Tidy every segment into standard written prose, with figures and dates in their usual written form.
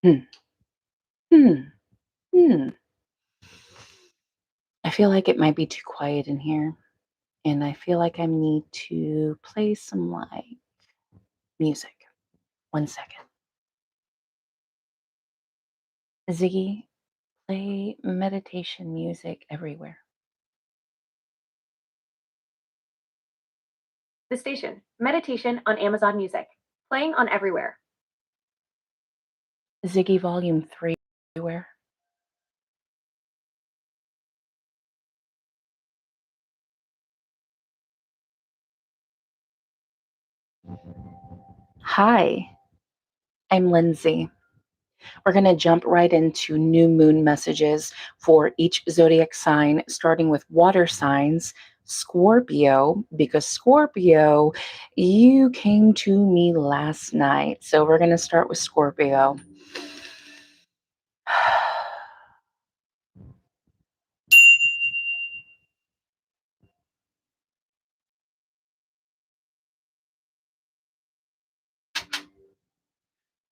Hmm. Hmm. Hmm. I feel like it might be too quiet in here, and I feel like I need to play some like music. 1 second. Ziggy, play meditation music everywhere. The station, meditation on Amazon Music, playing on everywhere. Ziggy, volume 3 everywhere. Hi, I'm Lindsey. We're going to jump right into new moon messages for each zodiac sign, starting with water signs. Scorpio, because Scorpio, you came to me last night. So we're going to start with Scorpio.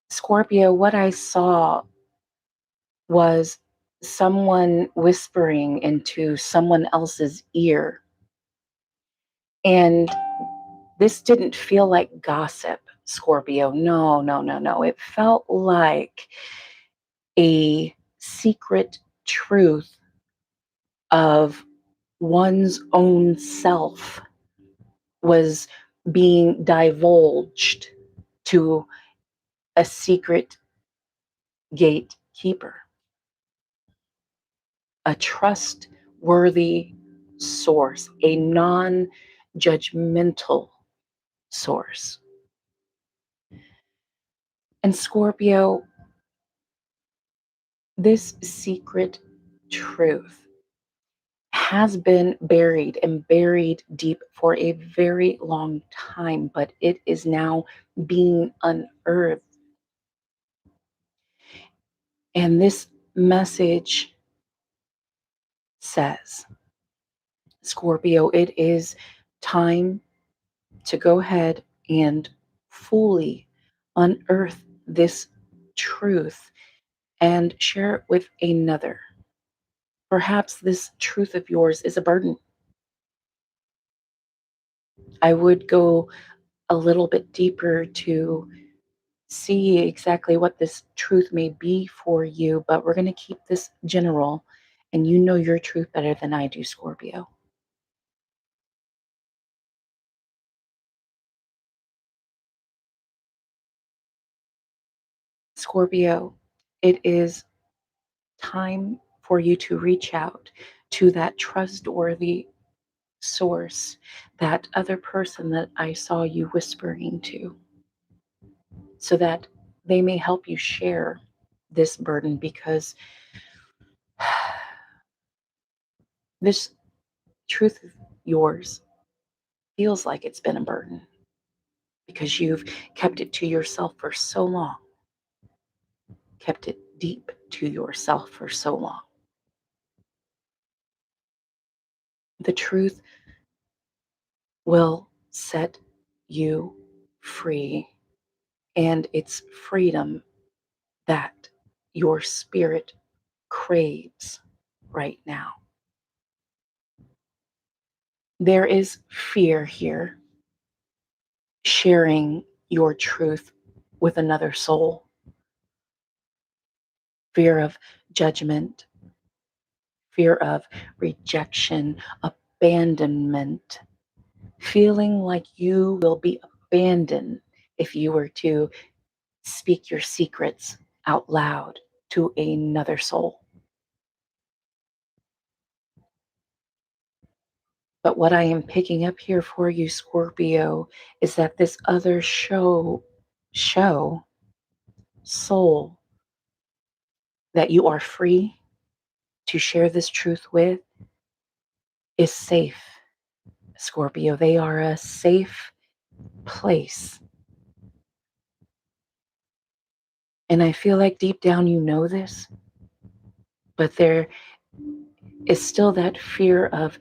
Scorpio, what I saw was someone whispering into someone else's ear. And this didn't feel like gossip, Scorpio. No, no, no, no. It felt like a secret truth of one's own self was being divulged to a secret gatekeeper, a trustworthy source, a non judgmental source. And Scorpio, this secret truth has been buried and buried deep for a very long time, but it is now being unearthed. And this message says, Scorpio, it is time to go ahead and fully unearth this truth and share it with another. Perhaps this truth of yours is a burden. I would go a little bit deeper to see exactly what this truth may be for you, but we're going to keep this general, and you know your truth better than I do, Scorpio. Scorpio, it is time for you to reach out to that trustworthy source, that other person that I saw you whispering to, so that they may help you share this burden, because this truth of yours feels like it's been a burden because you've kept it to yourself for so long, kept it deep to yourself for so long. The truth will set you free, and it's freedom that your spirit craves right now. There is fear here, sharing your truth with another soul, fear of judgment, fear of rejection, abandonment, feeling like you will be abandoned if you were to speak your secrets out loud to another soul. But what I am picking up here for you, Scorpio, is that this other show, soul, that you are free to share this truth with, is safe, Scorpio. They are a safe place. And I feel like deep down you know this, but there is still that fear of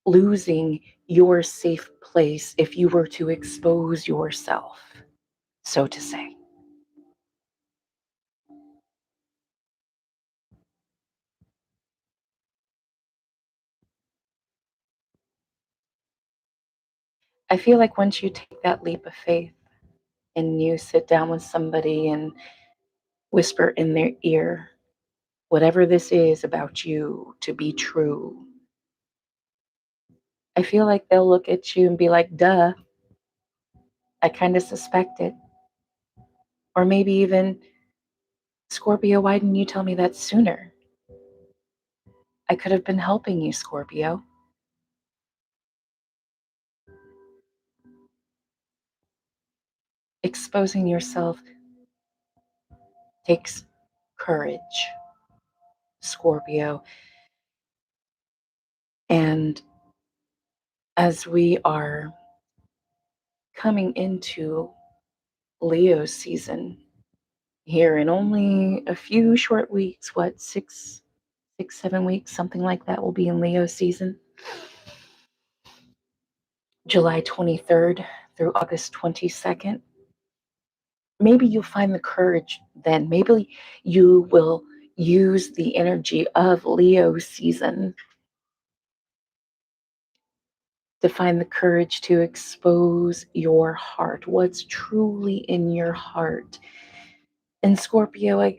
losing your safe place if you were to expose yourself, so to say. I feel like once you take that leap of faith and you sit down with somebody and whisper in their ear, whatever this is about you to be true, I feel like they'll look at you and be like, duh, I kind of suspected. Or maybe even, Scorpio, why didn't you tell me that sooner? I could have been helping you, Scorpio. Exposing yourself takes courage, Scorpio. And as we are coming into Leo season here in only a few short weeks, what, 7 weeks, something like that, will be in Leo season. July 23rd through August 22nd. Maybe you'll find the courage then. Maybe you will use the energy of Leo season to find the courage to expose your heart, what's truly in your heart. And Scorpio,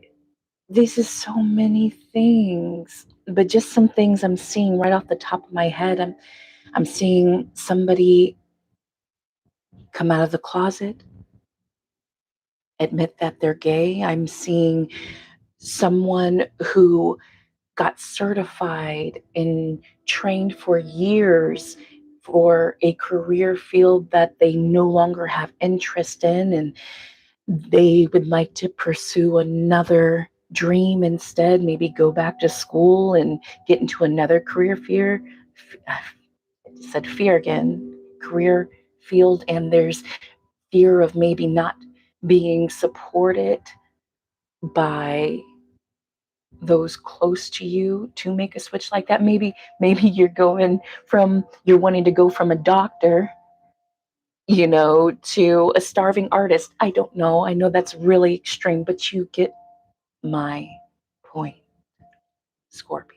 this is so many things, but just some things I'm seeing right off the top of my head. I'm seeing somebody come out of the closet, admit that they're gay. I'm seeing someone who got certified and trained for years for a career field that they no longer have interest in, and they would like to pursue another dream instead, maybe go back to school and get into another career I said fear again, career field, and there's fear of maybe not being supported by those close to you to make a switch like that. Maybe you're wanting to go from a doctor, to a starving artist. I don't know. I know that's really extreme, but you get my point, Scorpio.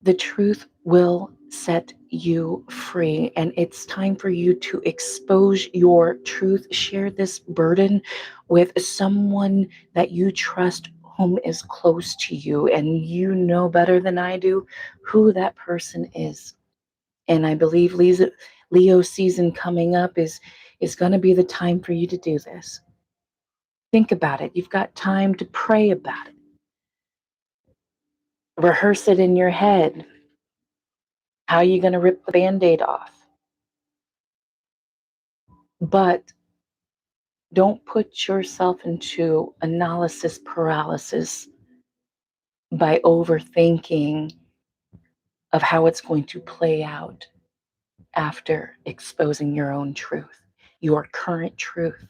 The truth will set you free, and it's time for you to expose your truth. Share this burden with someone that you trust, whom is close to you, and you know better than I do who that person is. And I believe Leo season coming up is going to be the time for you to do this. Think about it. You've got time to pray about it. Rehearse it in your head. How are you going to rip the Band-Aid off? But don't put yourself into analysis paralysis by overthinking of how it's going to play out after exposing your own truth, your current truth,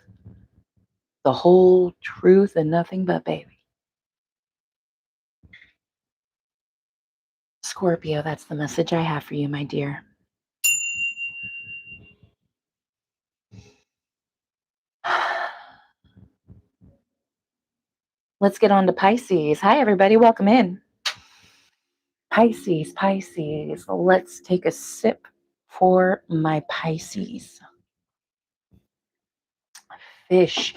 the whole truth and nothing but baby. Scorpio, that's the message I have for you, my dear. Let's get on to Pisces. Hi, everybody. Welcome in. Pisces. Let's take a sip for my Pisces. Fish.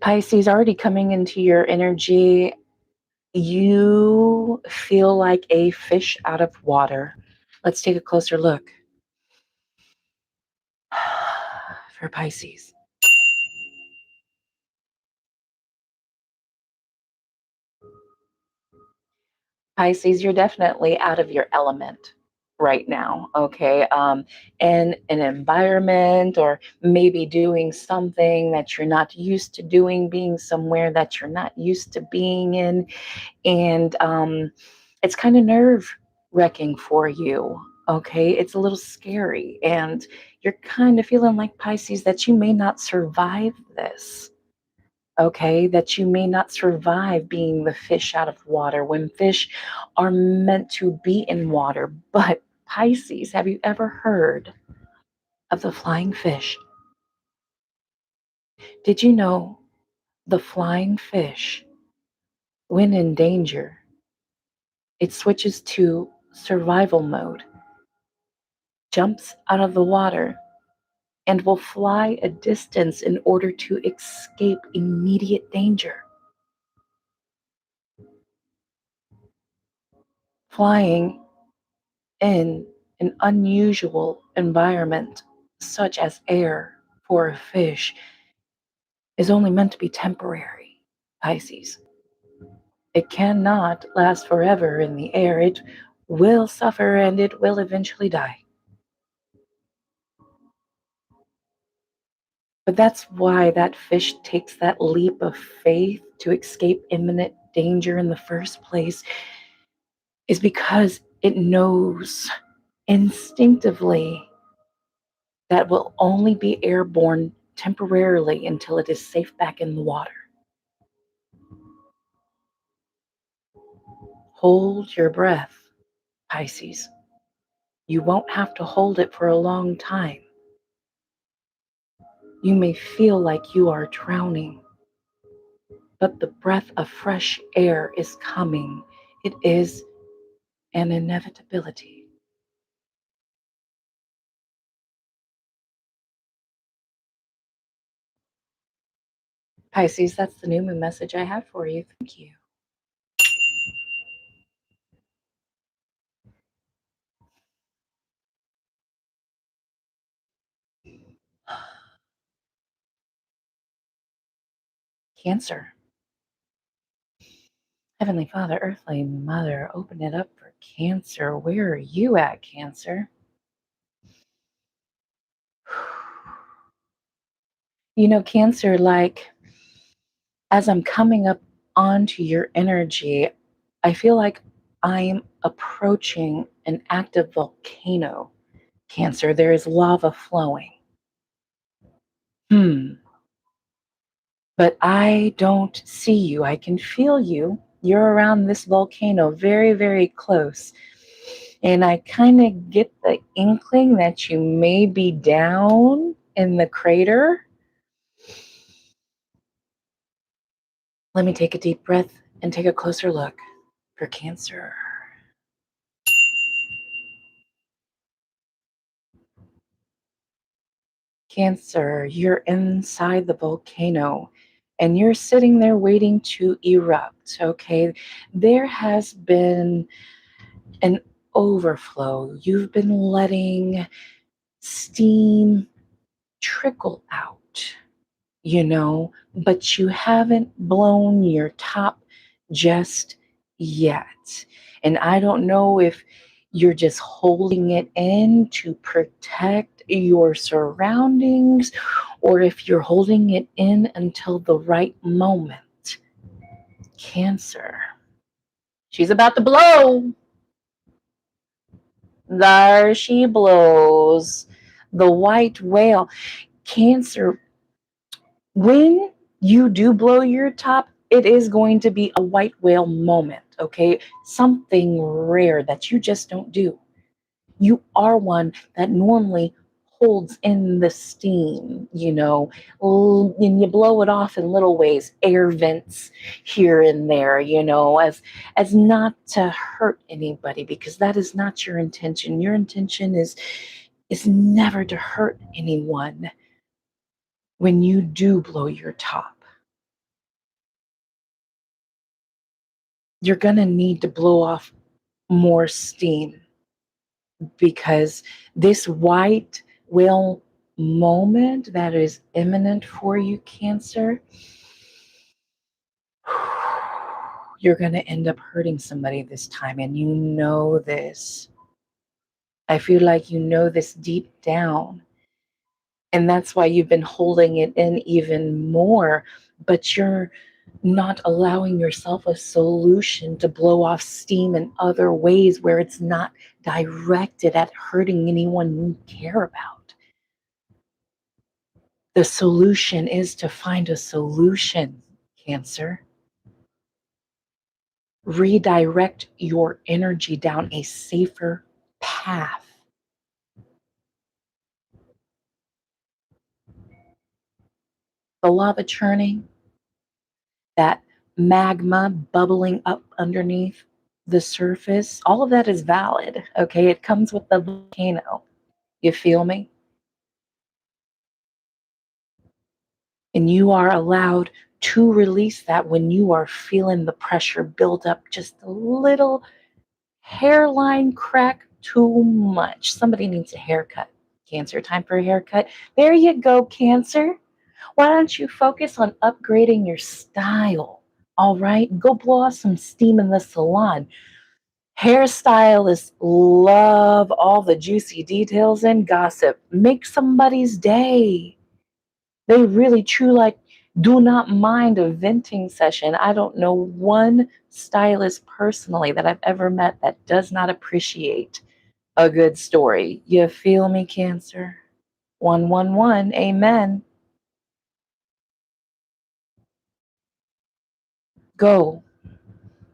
Pisces, already coming into your energy, you feel like a fish out of water. Let's take a closer look for Pisces. Pisces, you're definitely out of your element right now, okay? In an environment, or maybe doing something that you're not used to doing, being somewhere that you're not used to being in. And it's kind of nerve wracking for you, okay? It's a little scary. And you're kind of feeling like, Pisces, that you may not survive this. Okay, that you may not survive being the fish out of water when fish are meant to be in water. But Pisces, have you ever heard of the flying fish? Did you know the flying fish, when in danger, It switches to survival mode, jumps out of the water, and will fly a distance in order to escape immediate danger. Flying in an unusual environment, such as air for a fish, is only meant to be temporary, Pisces. It cannot last forever in the air. It will suffer and it will eventually die. But that's why that fish takes that leap of faith to escape imminent danger in the first place, is because it knows instinctively that will only be airborne temporarily until it is safe back in the water. Hold your breath, Pisces. You won't have to hold it for a long time. You may feel like you are drowning, but the breath of fresh air is coming. It is an inevitability. Pisces, that's the new moon message I have for you. Thank you. Cancer. Heavenly Father, Earthly Mother, open it up for Cancer. Where are you at, Cancer? You know, Cancer, like, as I'm coming up onto your energy, I feel like I'm approaching an active volcano, Cancer. There is lava flowing. But I don't see you. I can feel you. You're around this volcano very, very close. And I kind of get the inkling that you may be down in the crater. Let me take a deep breath and take a closer look for Cancer. Cancer, you're inside the volcano and you're sitting there waiting to erupt, okay? There has been an overflow. You've been letting steam trickle out, but you haven't blown your top just yet. And I don't know if you're just holding it in to protect your surroundings or if you're holding it in until the right moment. Cancer. She's about to blow. There she blows. The white whale. Cancer, when you do blow your top, it is going to be a white whale moment, okay? Something rare that you just don't do. You are one that normally holds in the steam, and you blow it off in little ways, air vents here and there, as not to hurt anybody, because that is not your intention. Your intention is never to hurt anyone when you do blow your top. You're going to need to blow off more steam because this white whale moment that is imminent for you, Cancer, you're going to end up hurting somebody this time, and you know this. I feel like you know this deep down, and that's why you've been holding it in even more, but you're not allowing yourself a solution to blow off steam in other ways where it's not directed at hurting anyone you care about. The solution is to find a solution, Cancer. Redirect your energy down a safer path. The lava churning, that magma bubbling up underneath the surface, all of that is valid, okay? It comes with the volcano. You feel me? And you are allowed to release that when you are feeling the pressure build up just a little hairline crack too much. Somebody needs a haircut. Cancer, time for a haircut. There you go, Cancer. Why don't you focus on upgrading your style? All right, go blow off some steam in the salon. Hairstylists love all the juicy details and gossip. Make somebody's day. They really true like do not mind a venting session. I don't know one stylist personally that I've ever met that does not appreciate a good story. You feel me, Cancer? 111, amen. Go,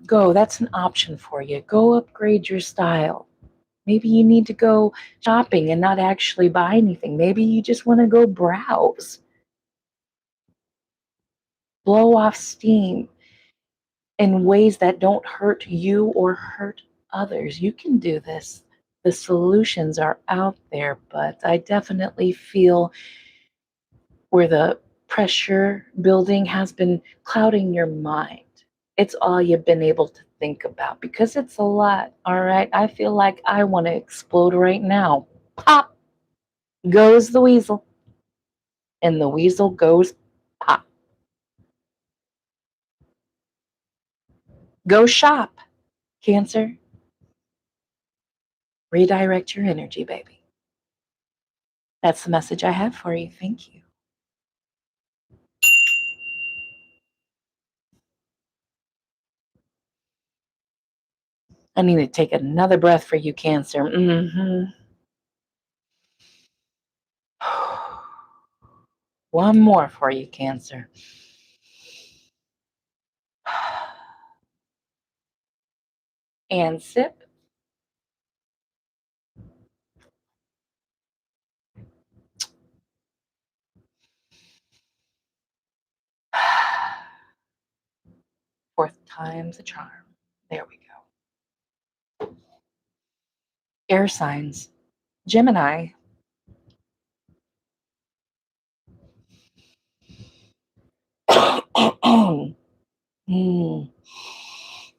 go. That's an option for you. Go upgrade your style. Maybe you need to go shopping and not actually buy anything. Maybe you just want to go browse, blow off steam in ways that don't hurt you or hurt others. You can do this. The solutions are out there, but I definitely feel where the pressure building has been clouding your mind. It's all you've been able to think about because it's a lot, all right? I feel like I want to explode right now. Pop goes the weasel, and the weasel goes pop. Go shop, Cancer. Redirect your energy, baby. That's the message I have for you. Thank you. I need to take another breath for you, Cancer. One more for you, Cancer. And sip. Fourth time's a charm. There we go. Air signs. Gemini.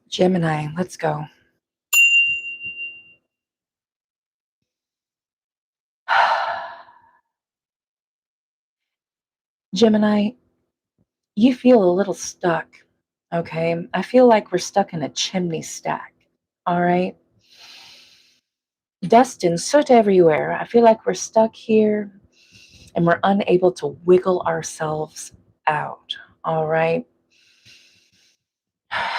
Gemini, let's go. Gemini, you feel a little stuck, okay? I feel like we're stuck in a chimney stack, all right? Dust and soot everywhere. I feel like we're stuck here and we're unable to wiggle ourselves out, all right?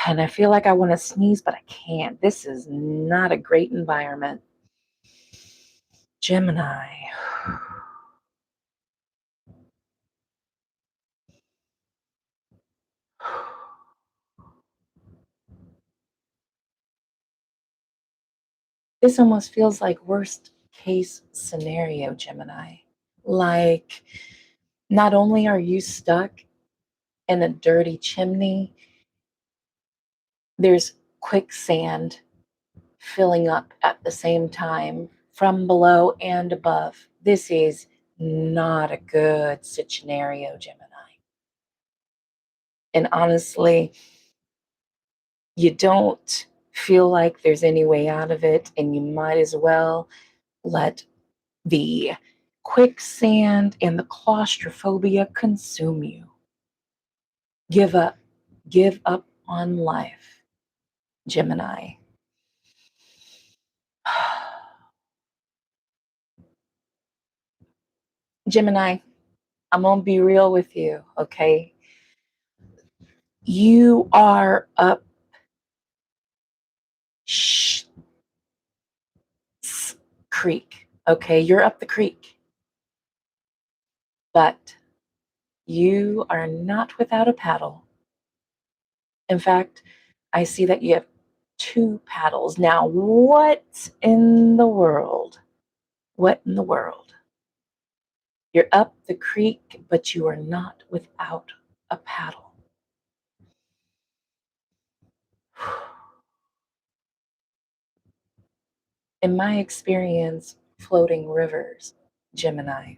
And I feel like I want to sneeze, but I can't. This is not a great environment. Gemini. This almost feels like worst case scenario, Gemini. Like, not only are you stuck in a dirty chimney, there's quicksand filling up at the same time from below and above. This is not a good scenario, Gemini. And honestly, you don't feel like there's any way out of it, and you might as well let the quicksand and the claustrophobia consume you. Give up. Give up on life, Gemini. Gemini, I'm going to be real with you, okay? You are up creek, okay? You're up the creek. But you are not without a paddle. In fact, I see that you have two paddles. Now, what in the world? What in the world? You're up the creek, but you are not without a paddle. In my experience floating rivers, Gemini,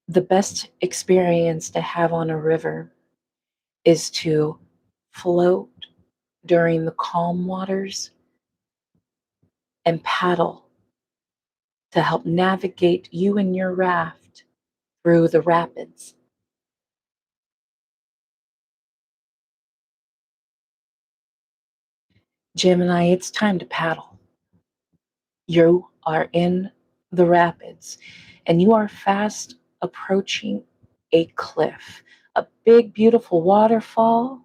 the best experience to have on a river is to float during the calm waters and paddle to help navigate you and your raft through the rapids. Gemini, it's time to paddle. You are in the rapids and you are fast approaching a cliff, a big, beautiful waterfall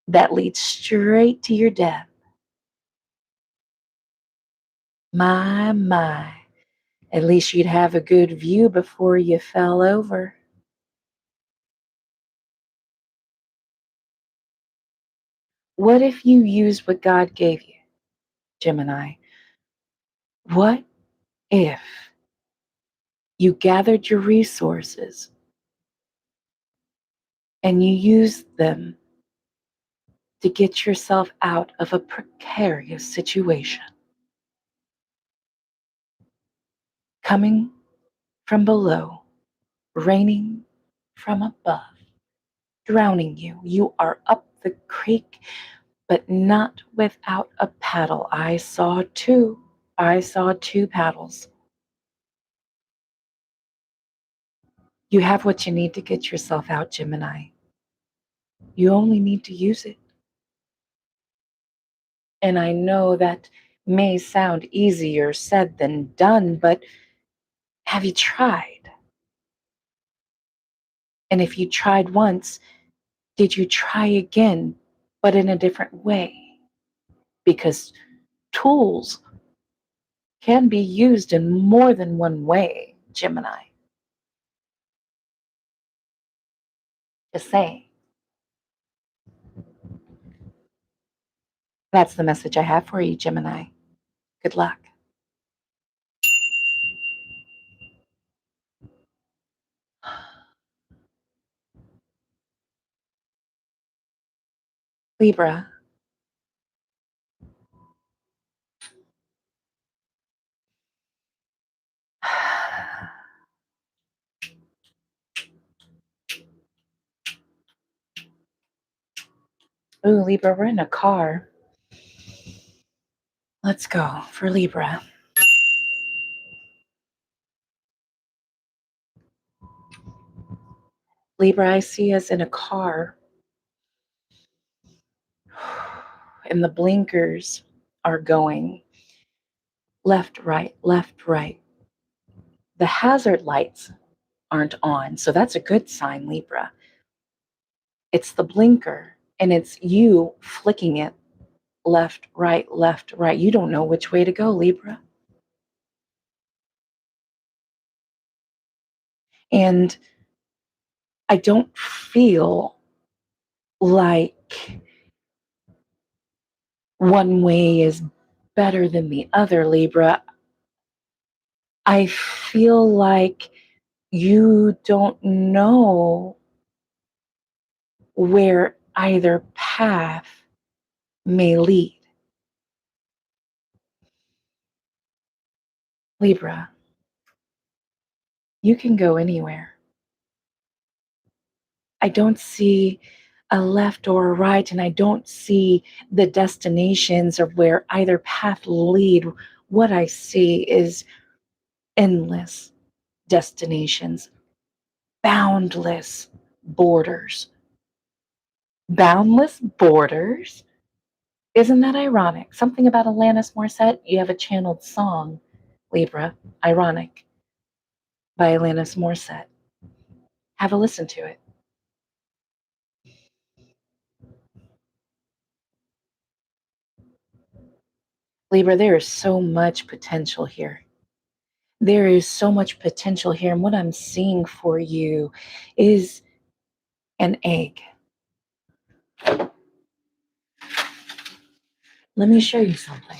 that leads straight to your death. My. At least you'd have a good view before you fell over. What if you used what God gave you, Gemini? What if you gathered your resources and you used them to get yourself out of a precarious situation? Coming from below, raining from above, drowning you. You are up the creek, but not without a paddle. I saw two. I saw two paddles. You have what you need to get yourself out, Gemini. You only need to use it. And I know that may sound easier said than done, but have you tried? And if you tried once, did you try again, but in a different way? Because tools can be used in more than one way, Gemini. Just saying. That's the message I have for you, Gemini. Good luck. Libra. Ooh, Libra, we're in a car. Let's go for Libra. Libra, I see us in a car, and the blinkers are going left, right, left, right. The hazard lights aren't on, so that's a good sign, Libra. It's the blinker, and it's you flicking it left, right, left, right. You don't know which way to go, Libra. And I don't feel like one way is better than the other, Libra. I feel like you don't know where either path may lead. Libra, you can go anywhere. I don't see a left or a right, and I don't see the destinations or where either path lead. What I see is endless destinations, boundless borders. Boundless borders? Isn't that ironic? Something about Alanis Morissette? You have a channeled song, Libra, Ironic, by Alanis Morissette. Have a listen to it. Libra, there is so much potential here. There is so much potential here. And what I'm seeing for you is an egg. Let me show you something.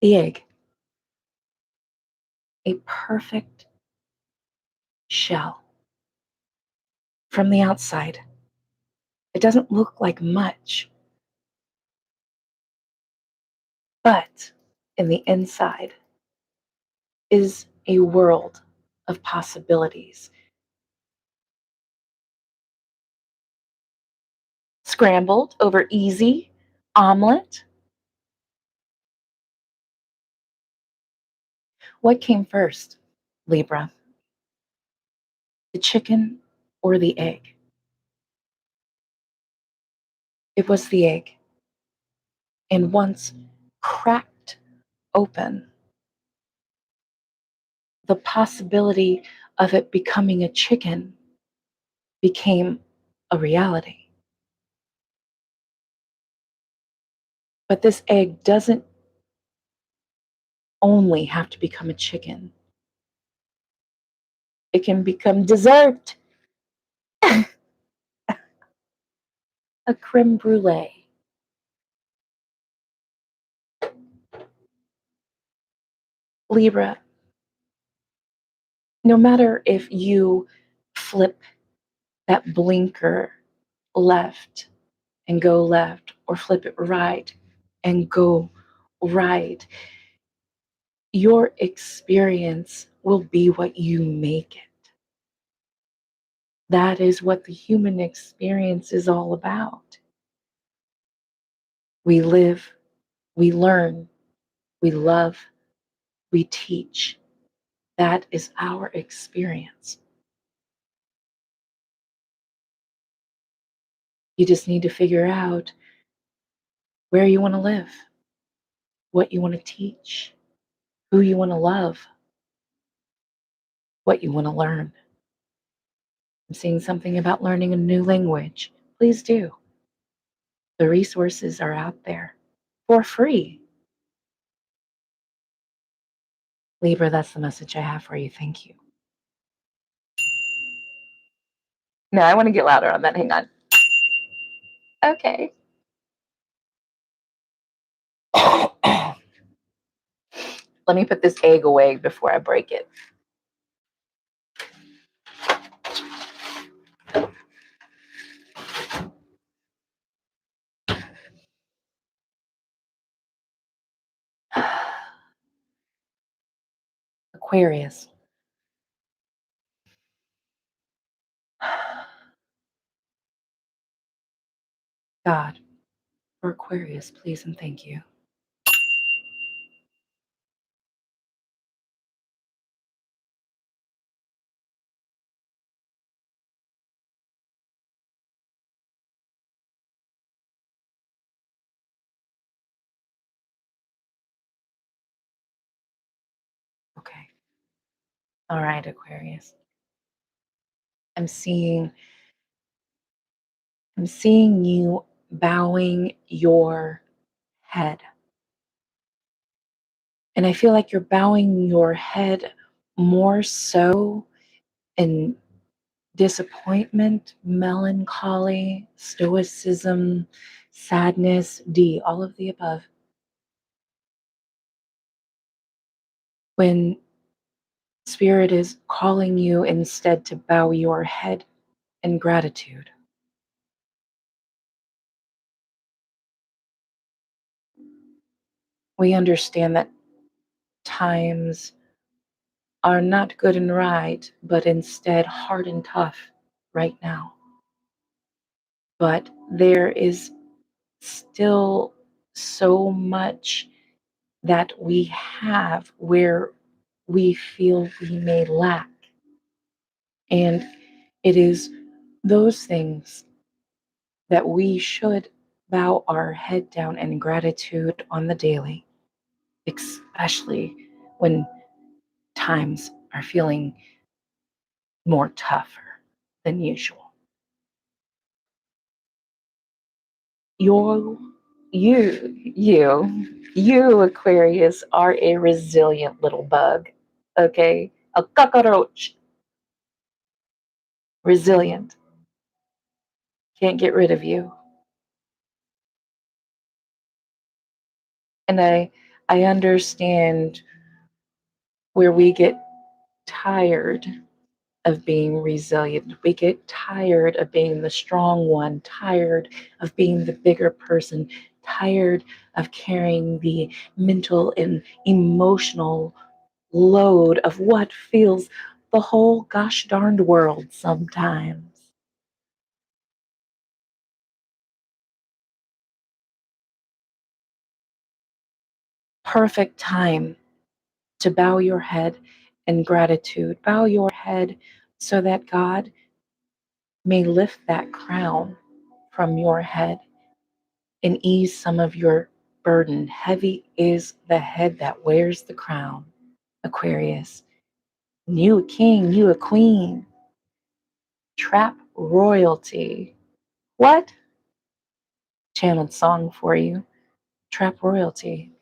The egg, a perfect shell, From the outside, it doesn't look like much, but in the inside is a world of possibilities. Scrambled over easy, omelet. What came first, Libra? The chicken or the egg? It was the egg. And once cracked open, the possibility of it becoming a chicken became a reality. But this egg doesn't only have to become a chicken, it can become dessert, a creme brulee. Libra, no matter if you flip that blinker left and go left, or flip it right and go right, your experience will be what you make it. That is what the human experience is all about. We live, we learn, we love, we teach. That is our experience. You just need to figure out where you want to live, what you want to teach, who you want to love, what you want to learn. I'm seeing something about learning a new language. Please do. The resources are out there for free. Libra, that's the message I have for you. Thank you. No, I want to get louder on that. Hang on. Okay. Let me put this egg away before I break it. Aquarius. God, for Aquarius, please and thank you. Okay. All right, Aquarius. I'm seeing you bowing your head. And I feel like you're bowing your head more so in disappointment, melancholy, stoicism, sadness, D, all of the above. When Spirit is calling you instead to bow your head in gratitude. We understand that times are not good and right, but instead hard and tough right now. But there is still so much that we have where we feel we may lack. And it is those things that we should bow our head down in gratitude on the daily, especially when times are feeling more tougher than usual. You're, you, Aquarius, are a resilient little bug, okay? A cockroach. Resilient. Can't get rid of you. And I understand where we get tired of being resilient. We get tired of being the strong one, tired of being the bigger person, tired of carrying the mental and emotional load of what feels the whole gosh darned world sometimes. Perfect time to bow your head in gratitude. Bow your head so that God may lift that crown from your head and ease some of your burden. Heavy is the head that wears the crown, Aquarius. You a king, you a queen. Trap royalty. What? Channeled song for you. Trap royalty.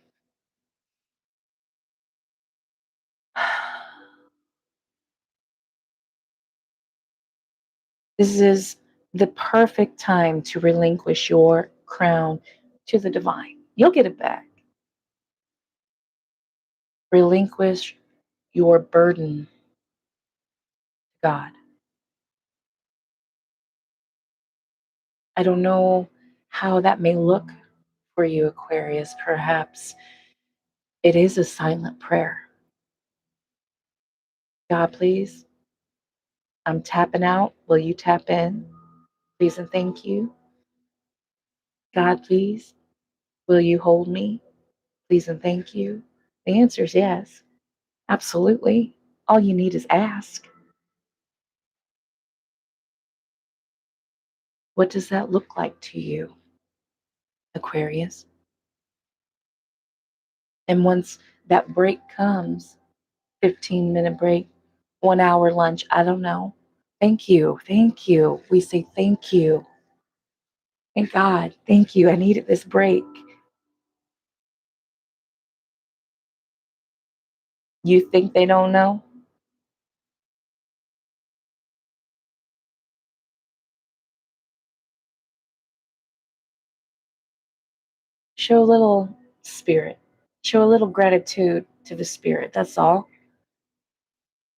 This is the perfect time to relinquish your crown to the divine. You'll get it back. Relinquish your burden to God. I don't know how that may look for you, Aquarius. Perhaps it is a silent prayer. God, please, I'm tapping out. Will you tap in? Please and thank you. God, please, will you hold me? Please and thank you. The answer is yes. Absolutely. All you need is ask. What does that look like to you, Aquarius? And once that break comes, 15-minute break, 1 hour lunch, I don't know. Thank you. Thank you. We say thank you. Thank God. Thank you. I needed this break. You think they don't know? Show a little spirit. Show a little gratitude to the spirit. That's all.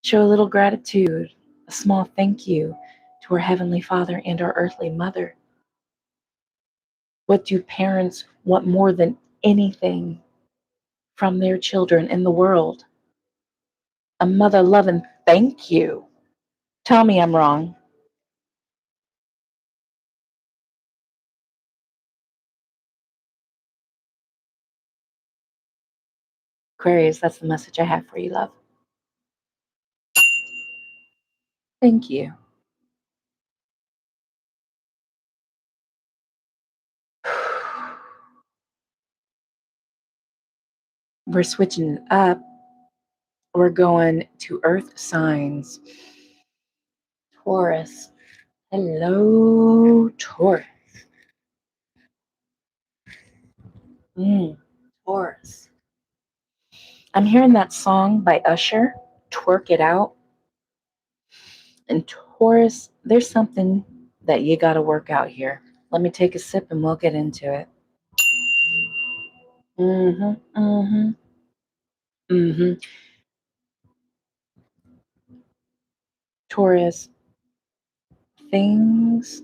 Show a little gratitude, a small thank you to our Heavenly Father and our earthly mother. What do parents want more than anything from their children in the world? A mother loving thank you. Tell me I'm wrong. Aquarius, that's the message I have for you, love. Thank you. We're switching it up. We're going to earth signs. Taurus. Hello, Taurus. Taurus. I'm hearing that song by Usher, Twerk It Out. And Taurus, there's something that you got to work out here. Let me take a sip and we'll get into it. Mm-hmm, mm-hmm, mm-hmm. Taurus, things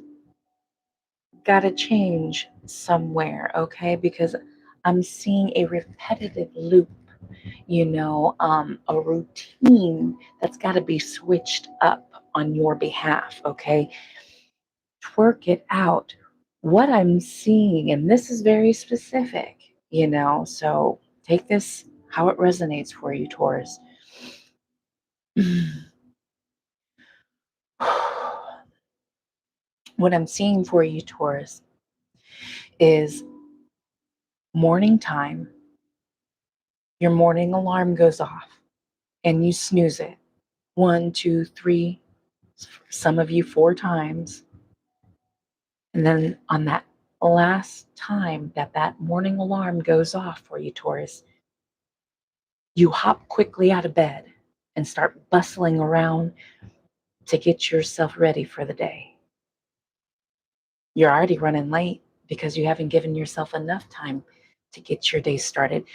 got to change somewhere, okay? Because I'm seeing a repetitive loop, a routine that's got to be switched up on your behalf, okay? Twerk it out. What I'm seeing, and this is very specific, so take this how it resonates for you, Taurus. What I'm seeing for you, Taurus, is morning time. Your morning alarm goes off and you snooze it 1, 2, 3, some of you 4 times. And then on that last time that morning alarm goes off for you, Taurus, you hop quickly out of bed and start bustling around to get yourself ready for the day. You're already running late because you haven't given yourself enough time to get your day started.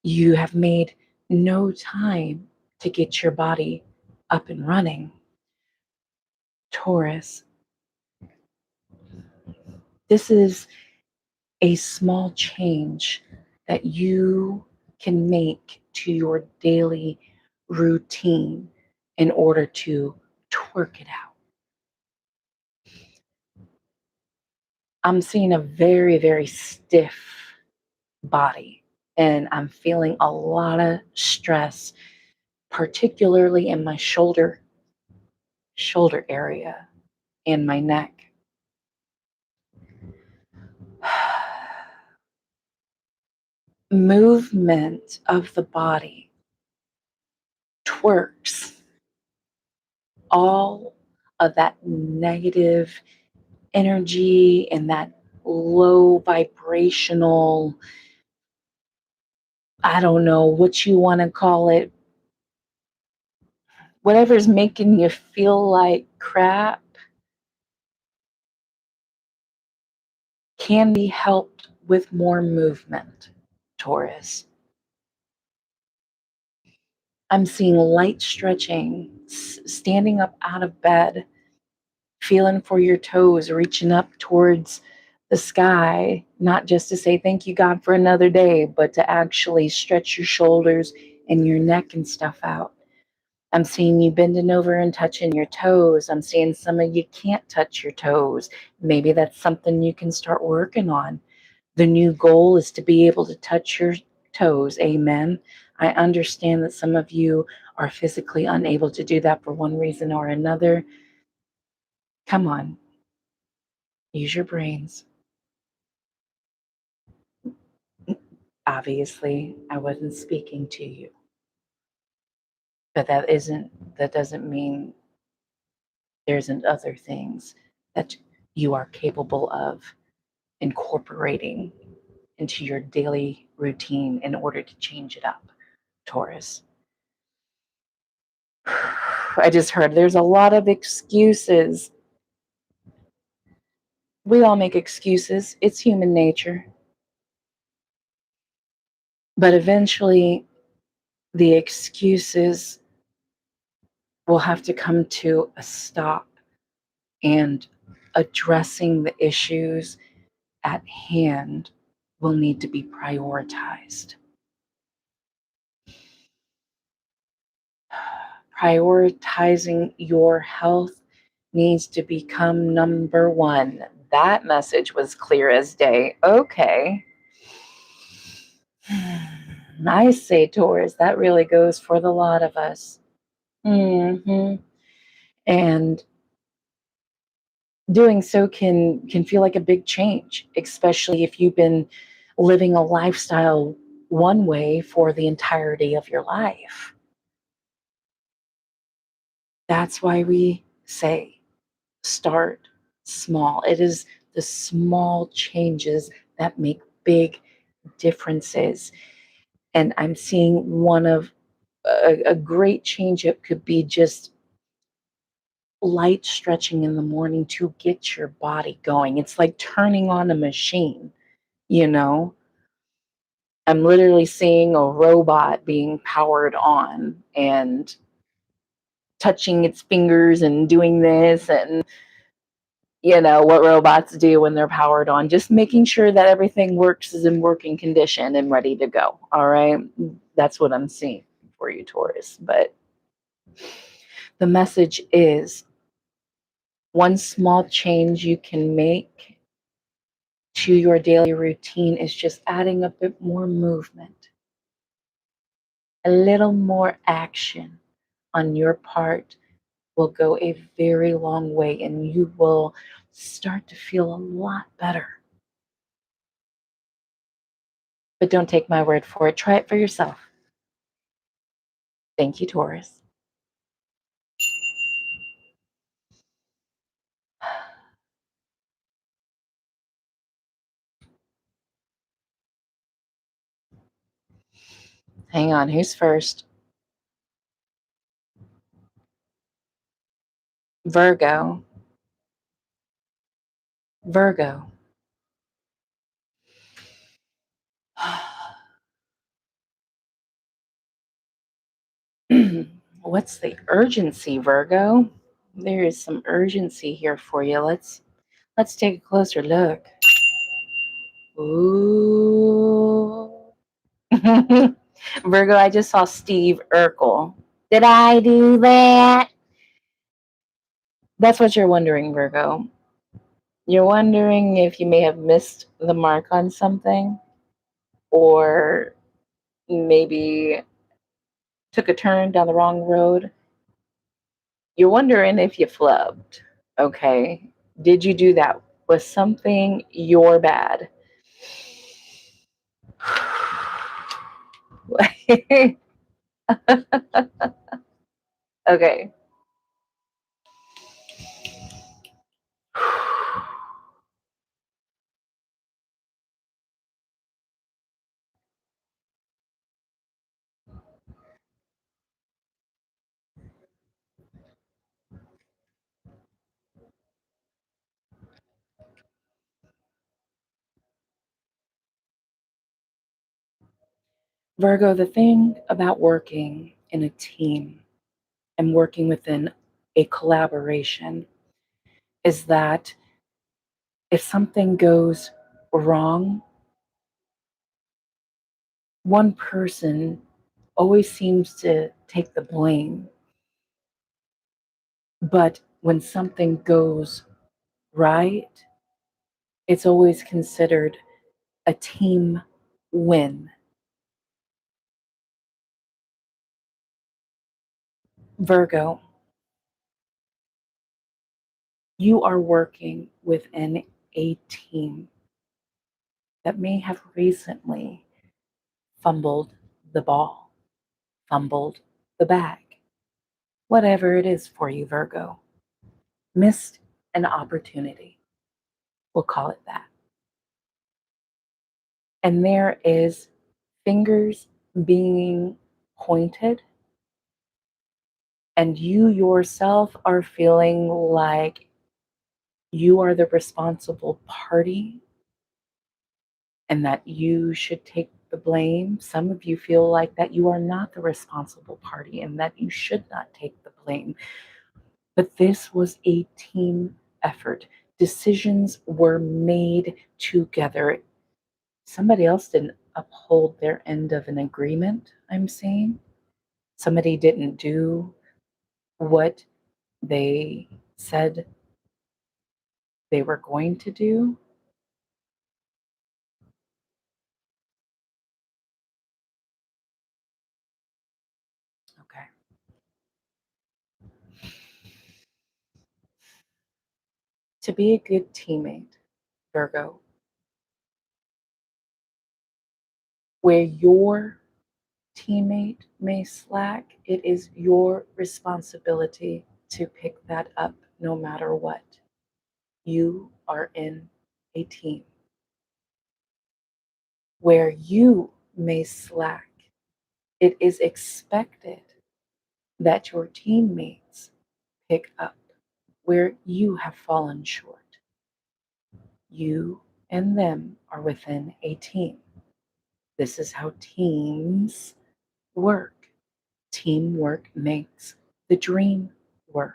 You have made no time to get your body up and running. Taurus, this is a small change that you can make to your daily routine in order to twerk it out. I'm seeing a very, very stiff body, and I'm feeling a lot of stress, particularly in my shoulder area and my neck. Movement of the body twerks all of that negative energy and that low vibrational, I don't know what you want to call it, whatever's making you feel like crap can be helped with more movement, Taurus. I'm seeing light stretching, standing up out of bed, feeling for your toes, reaching up towards the sky, not just to say thank you, God, for another day, but to actually stretch your shoulders and your neck and stuff out. I'm seeing you bending over and touching your toes. I'm seeing some of you can't touch your toes. Maybe that's something you can start working on. The new goal is to be able to touch your toes. Amen. I understand that some of you are physically unable to do that for one reason or another. Come on, use your brains. Obviously, I wasn't speaking to you, but that doesn't mean there isn't other things that you are capable of incorporating into your daily routine in order to change it up, Taurus. I just heard there's a lot of excuses. We all make excuses. It's human nature. But eventually, the excuses will have to come to a stop, and addressing the issues at hand will need to be prioritized. Prioritizing your health needs to become number one. That message was clear as day. Okay. I say, Taurus, that really goes for the lot of us. And doing so can feel like a big change, especially if you've been living a lifestyle one way for the entirety of your life. That's why we say start small. It is the small changes that make big differences. And I'm seeing one of a great change. It could be just light stretching in the morning to get your body going. It's like turning on a machine, you know? I'm literally seeing a robot being powered on and touching its fingers and doing this and what robots do when they're powered on, just making sure that everything works is in working condition and ready to go. All right. That's what I'm seeing for you, Taurus. But the message is one small change you can make to your daily routine is just adding a bit more movement, a little more action on your part will go a very long way, and you will start to feel a lot better. But don't take my word for it. Try it for yourself. Thank you, Taurus. Hang on, who's first? Virgo. Virgo. What's the urgency, Virgo? There is some urgency here for you. Let's take a closer look. Ooh. Virgo, I just saw Steve Urkel. Did I do that? That's what you're wondering, Virgo. You're wondering if you may have missed the mark on something, or maybe took a turn down the wrong road. You're wondering if you flubbed. Okay. Did you do that? Was something your bad? Okay. Virgo, the thing about working in a team and working within a collaboration is that if something goes wrong, one person always seems to take the blame. But when something goes right, it's always considered a team win. Virgo, you are working within a team that may have recently fumbled the ball, fumbled the bag, whatever it is for you, Virgo. Missed an opportunity. We'll call it that. And there is fingers being pointed, and you yourself are feeling like you are the responsible party and that you should take the blame. Some of you feel like that you are not the responsible party and that you should not take the blame. But this was a team effort. Decisions were made together. Somebody else didn't uphold their end of an agreement, I'm saying. Somebody didn't do what they said they were going to do. Okay. To be a good teammate, Virgo, where your teammate may slack, it is your responsibility to pick that up no matter what. You are in a team. Where you may slack, it is expected that your teammates pick up where you have fallen short. You and them are within a team. This is how teams work. Teamwork makes the dream work.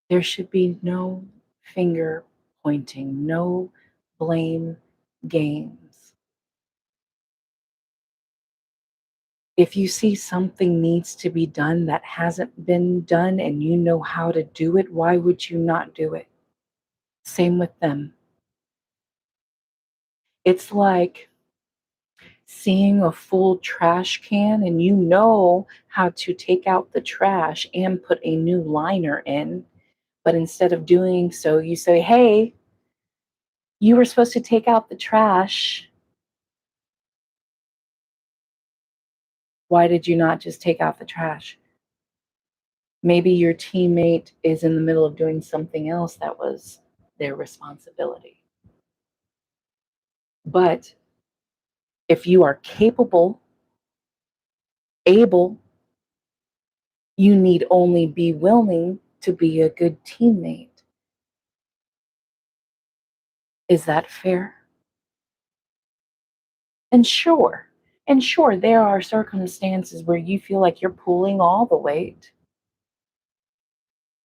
There should be no finger pointing, no blame games. If you see something needs to be done that hasn't been done and you know how to do it, why would you not do it? Same with them. It's like seeing a full trash can and you know how to take out the trash and put a new liner in, but instead of doing so, you say, hey, you were supposed to take out the trash. Why did you not just take out the trash? Maybe your teammate is in the middle of doing something else that was their responsibility. But if you are capable, able, you need only be willing to be a good teammate. Is that fair? And sure, there are circumstances where you feel like you're pulling all the weight.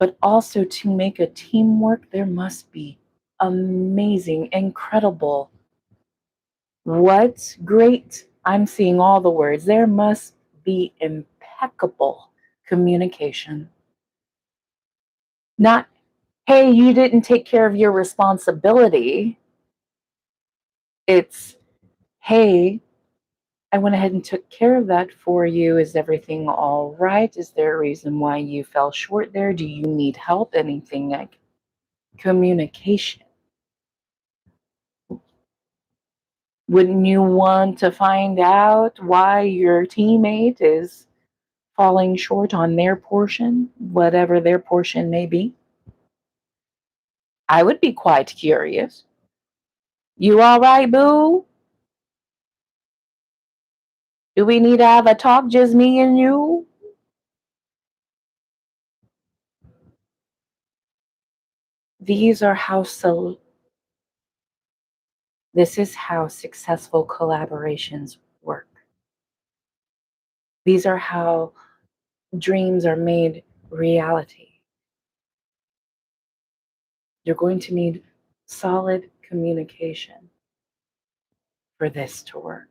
But also to make a teamwork, there must be amazing, incredible. What great, I'm seeing all the words. There must be impeccable communication. Not, hey, you didn't take care of your responsibility. It's, hey, I went ahead and took care of that for you. Is everything all right? Is there a reason why you fell short there? Do you need help? Anything like communication. Wouldn't you want to find out why your teammate is falling short on their portion, whatever their portion may be? I would be quite curious. You all right, boo? Do we need to have a talk, just me and you? These are how this is how successful collaborations work. These are how dreams are made reality. You're going to need solid communication for this to work,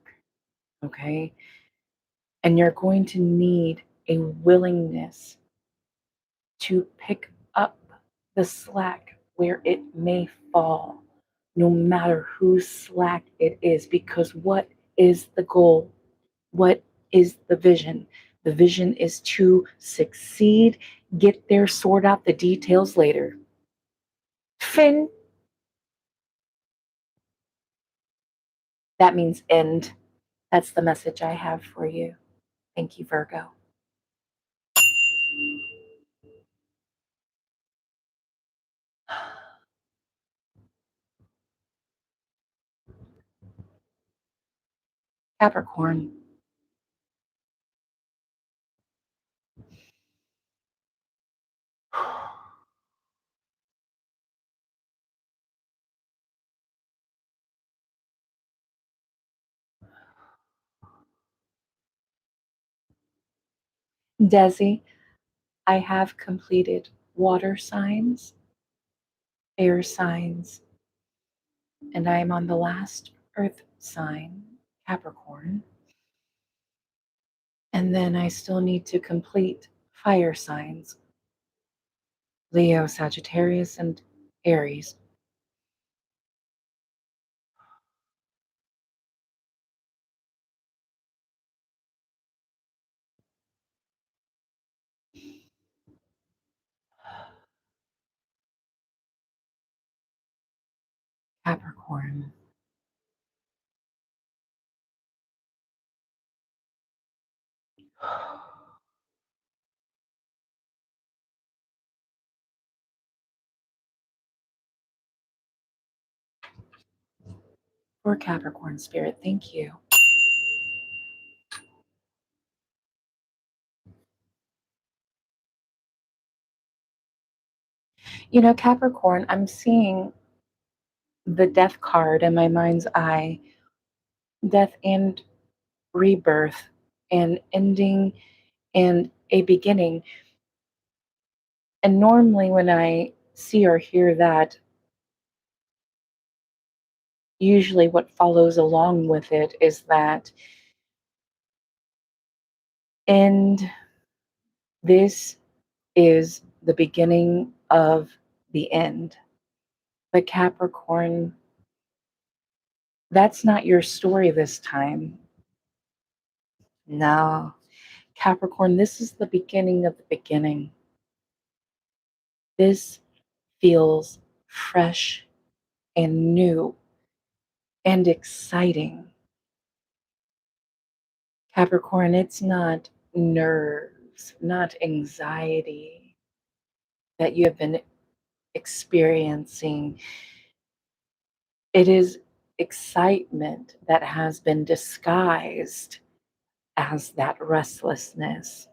okay? And you're going to need a willingness to pick up the slack where it may fall, no matter whose slack it is, because what is the goal? What is the vision? The vision is to succeed, get there, sort out the details later. Fin, that means end. That's the message I have for you. Thank you, Virgo. Capricorn. Desi, I have completed water signs, air signs, and I am on the last earth sign, Capricorn. And then I still need to complete fire signs, Leo, Sagittarius, and Aries. Capricorn. For Capricorn spirit, thank you. You know, Capricorn, I'm seeing the death card in my mind's eye, death and rebirth, and ending and a beginning. And normally, when I see or hear that, usually what follows along with it is that, and this is the beginning of the end. But Capricorn, that's not your story this time. No. Capricorn, this is the beginning of the beginning. This feels fresh and new and exciting. Capricorn, it's not nerves, not anxiety that you have been experiencing. It is excitement that has been disguised as that restlessness.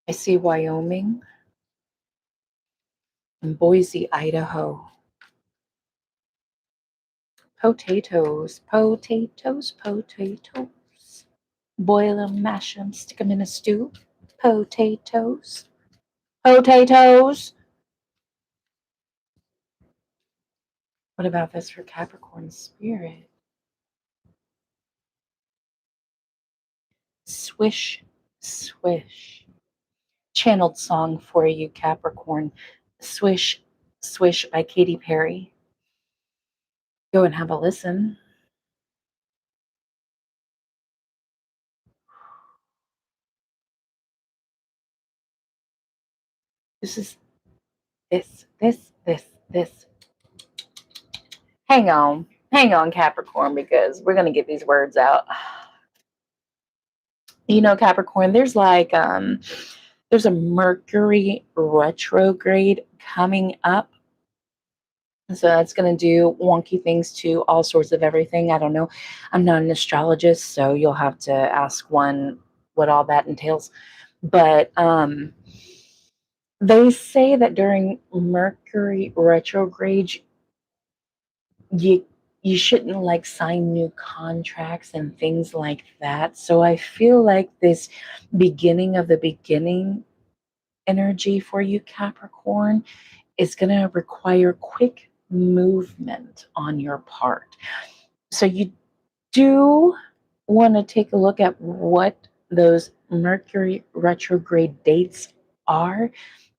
I see Wyoming and Boise, Idaho. Potatoes, potatoes, potatoes. Boil 'em, mash 'em, stick 'em in a stew. Potatoes, potatoes. What about this for Capricorn spirit? Swish, swish. Channeled song for you, Capricorn. Swish, swish by Katy Perry. Go and have a listen. This is this. Hang on, Capricorn, because we're gonna get these words out. You know, Capricorn, there's a Mercury retrograde coming up. So that's going to do wonky things to all sorts of everything. I don't know. I'm not an astrologist, so you'll have to ask one what all that entails. But they say that during Mercury retrograde, you you shouldn't like sign new contracts and things like that. So I feel like this beginning of the beginning energy for you, Capricorn, is going to require quick movement on your part. So you do want to take a look at what those Mercury retrograde dates are,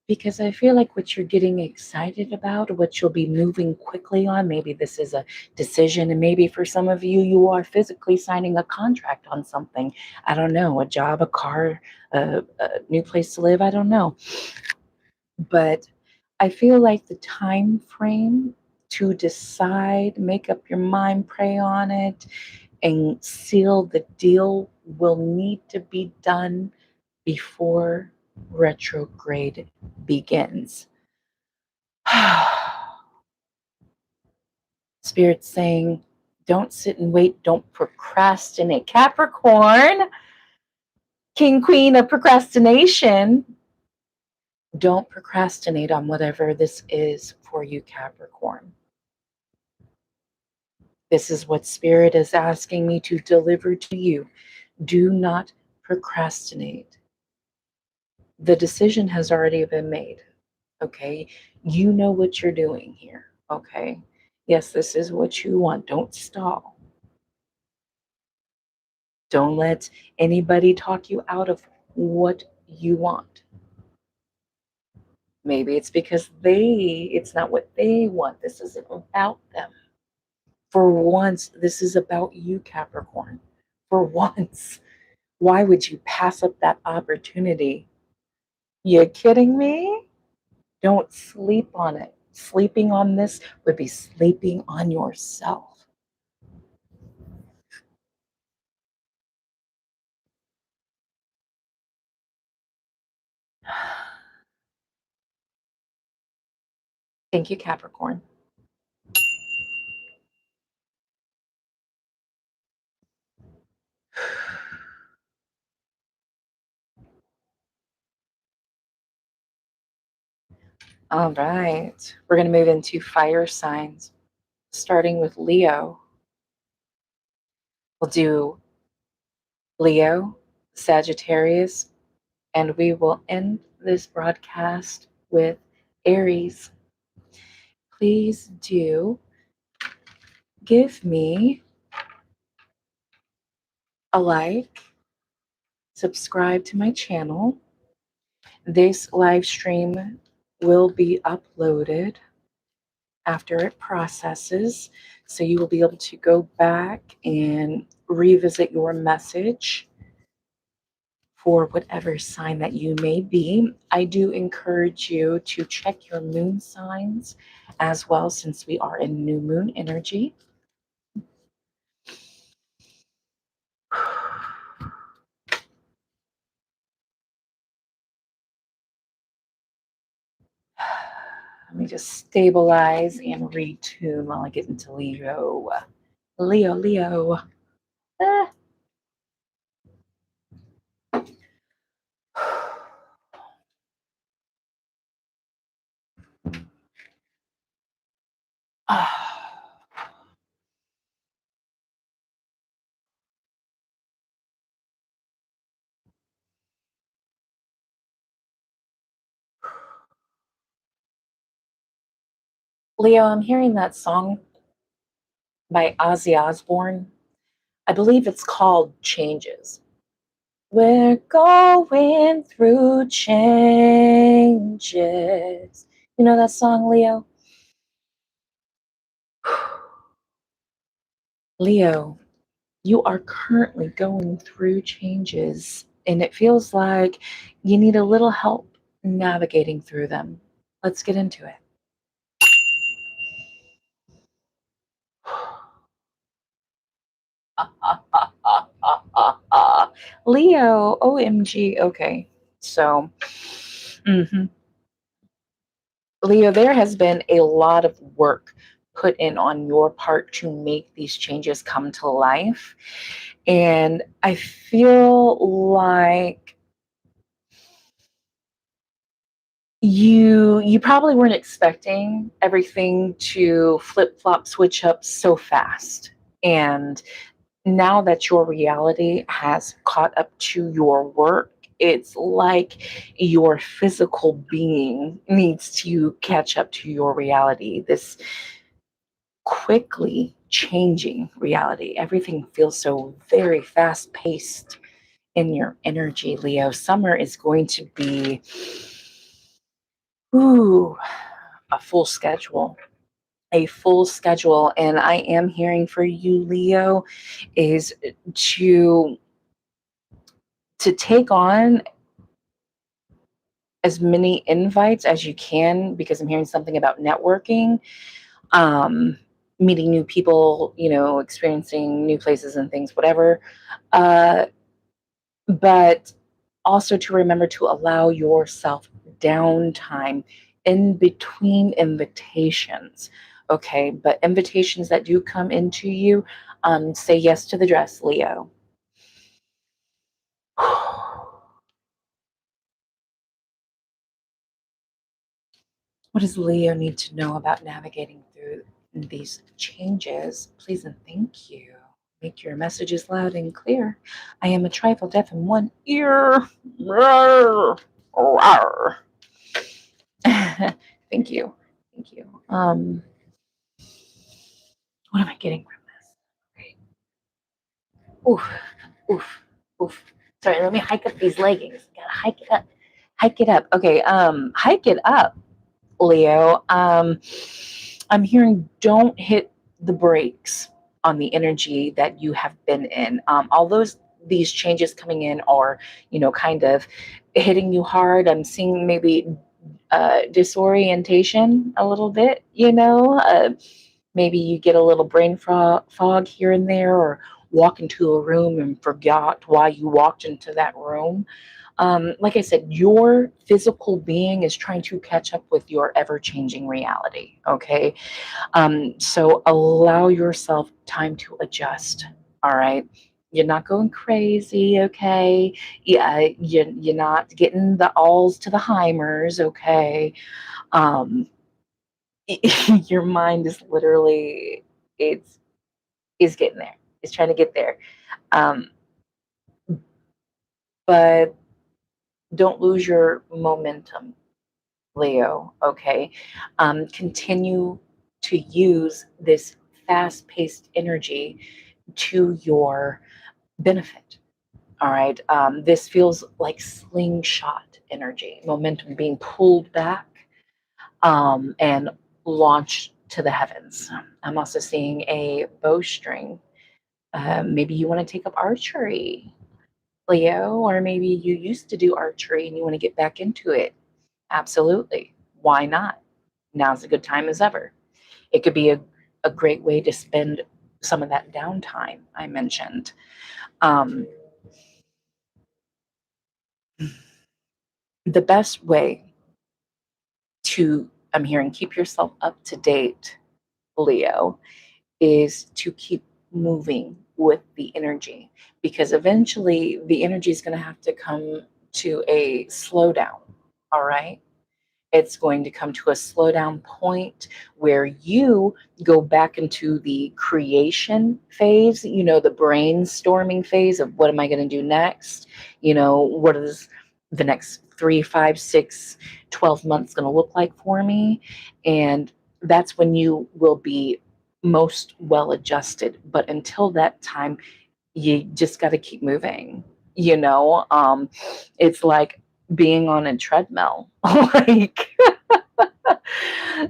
because I feel like what you're getting excited about, what you'll be moving quickly on, maybe this is a decision, and maybe for some of you, you are physically signing a contract on something. I don't know, a job, a car, a new place to live, I don't know. But I feel like the time frame to decide, make up your mind, pray on it, and seal the deal will need to be done before retrograde begins. Spirit's saying, don't sit and wait, don't procrastinate. Capricorn, king, queen of procrastination, don't procrastinate on whatever this is for you, Capricorn. This is what Spirit is asking me to deliver to you. Do not procrastinate. The decision has already been made. Okay. You know what you're doing here. Okay. Yes, this is what you want. Don't stall. Don't let anybody talk you out of what you want. Maybe it's because it's not what they want. This isn't about them. For once, this is about you, Capricorn. For once. Why would you pass up that opportunity? You kidding me? Don't sleep on it. Sleeping on this would be sleeping on yourself. Thank you, Capricorn. All right. We're going to move into fire signs, starting with Leo. We'll do Leo, Sagittarius, and we will end this broadcast with Aries. Please do give me a like, subscribe to my channel. This live stream will be uploaded after it processes, so you will be able to go back and revisit your message for whatever sign that you may be. I do encourage you to check your moon signs as well, since we are in new moon energy. Let me just stabilize and retune while I get into Leo. Leo. Ah. Ah. Leo, I'm hearing that song by Ozzy Osbourne. I believe it's called Changes. We're going through changes. You know that song, Leo? Leo, you are currently going through changes, and it feels like you need a little help navigating through them. Let's get into it. Leo, OMG. Okay. So, mhm. Leo, there has been a lot of work put in on your part to make these changes come to life. And I feel like you probably weren't expecting everything to flip flop switch up so fast. And now that your reality has caught up to your work, it's like your physical being needs to catch up to your reality. This quickly changing reality. Everything feels so very fast paced in your energy, Leo. Summer is going to be ooh, a full schedule. A full schedule. And I am hearing for you, Leo, is to take on as many invites as you can, because I'm hearing something about networking, um, meeting new people, experiencing new places and things, whatever. Uh, but also to remember to allow yourself downtime in between invitations. Okay, but invitations that do come into you, say yes to the dress, Leo. What does Leo need to know about navigating through these changes? Please and thank you. Make your messages loud and clear. I am a trifle deaf in one ear. Rawr, rawr. Thank you. Thank you. What am I getting from this? Okay. Oof, oof, oof. Sorry, let me hike up these leggings. Gotta hike it up. Hike it up. Okay, hike it up, Leo. I'm hearing don't hit the brakes on the energy that you have been in. All these changes coming in are, kind of hitting you hard. I'm seeing maybe disorientation a little bit, maybe you get a little brain fog here and there, or walk into a room and forgot why you walked into that room. Like I said, your physical being is trying to catch up with your ever changing reality. Okay. So allow yourself time to adjust. All right. You're not going crazy. Okay. Yeah. You're not getting the alls to the Heimers. Okay. Um, your mind is literally, it's is getting there. It's trying to get there. Um, but don't lose your momentum, Leo. Okay. Continue to use this fast paced energy to your benefit. All right. This feels like slingshot energy, momentum being pulled back, and launched to the heavens. I'm also seeing a bowstring. Maybe you want to take up archery, Leo, or maybe you used to do archery and you want to get back into it. Absolutely. Why not? Now's a good time as ever. It could be a great way to spend some of that downtime I mentioned. Um, the best way to, I'm hearing, keep yourself up to date, Leo, is to keep moving with the energy, because eventually the energy is going to have to come to a slowdown. All right. It's going to come to a slowdown point where you go back into the creation phase, the brainstorming phase of what am I going to do next? What is the next 3, 5, 6, 12 months going to look like for me? And that's when you will be most well adjusted. But until that time, you just got to keep moving. You know, it's like being on a treadmill. Like,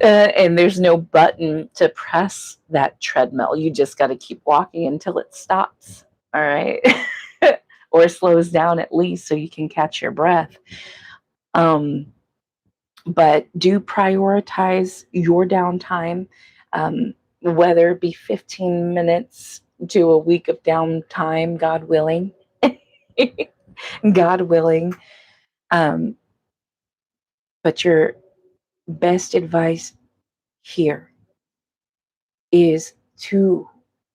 and there's no button to press that treadmill. You just got to keep walking until it stops. All right. Or slows down at least so you can catch your breath. Um, but do prioritize your downtime, whether it be 15 minutes to a week of downtime, God willing. God willing. Um, but your best advice here is to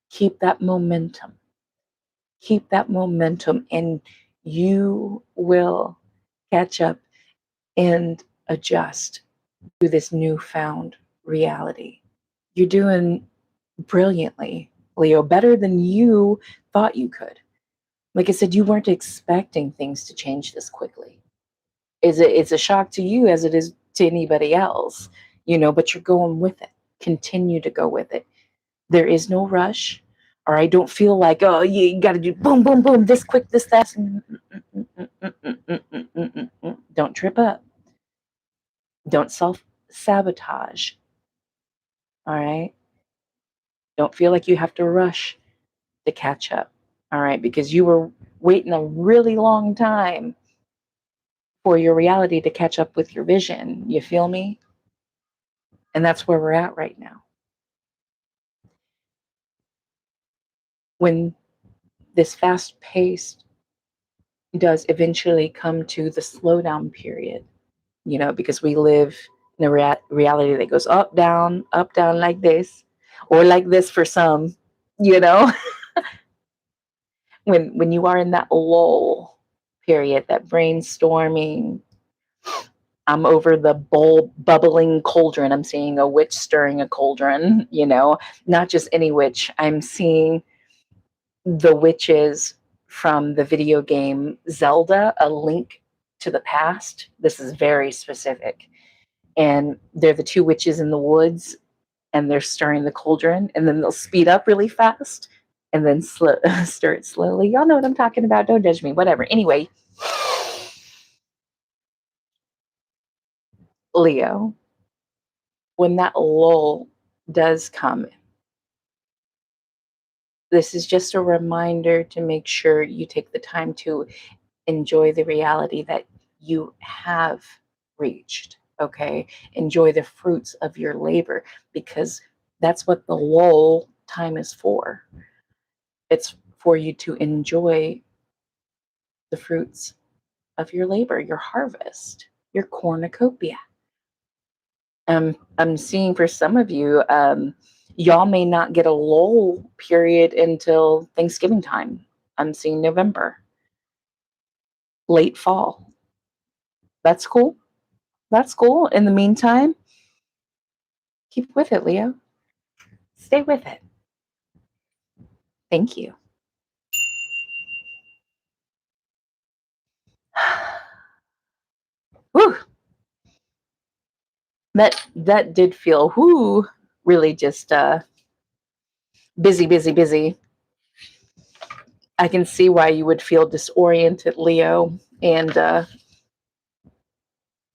keep that momentum. Keep that momentum, and you will catch up and adjust to this newfound reality. You're doing brilliantly, Leo, better than you thought you could. Like I said, you weren't expecting things to change this quickly. It's a shock to you as it is to anybody else, but you're going with it. Continue to go with it. There is no rush. All right, don't feel like, oh, you got to do boom, boom, boom, this quick, this fast. Don't trip up. Don't self sabotage. All right. Don't feel like you have to rush to catch up. All right. Because you were waiting a really long time for your reality to catch up with your vision. You feel me? And that's where we're at right now. When this fast pace does eventually come to the slowdown period, because we live in a reality that goes up, down like this, or like this for some, you know, when you are in that lull period, that brainstorming, I'm over the bubbling cauldron. I'm seeing a witch stirring a cauldron, not just any witch. I'm seeing the witches from the video game Zelda, A Link to the Past. This is very specific. And they're the two witches in the woods, and they're stirring the cauldron, and then they'll speed up really fast and then stir it slowly. Y'all know what I'm talking about. Don't judge me. Whatever. Anyway, Leo, when that lull does come, this is just a reminder to make sure you take the time to enjoy the reality that you have reached. Okay. Enjoy the fruits of your labor, because that's what the lull time is for. It's for you to enjoy the fruits of your labor, your harvest, your cornucopia. I'm seeing for some of you, y'all may not get a lull period until Thanksgiving time. I'm seeing November, late fall. That's cool. That's cool. In the meantime, keep with it, Leo. Stay with it. Thank you. Whew. That did feel really just busy, busy, busy. I can see why you would feel disoriented, Leo, and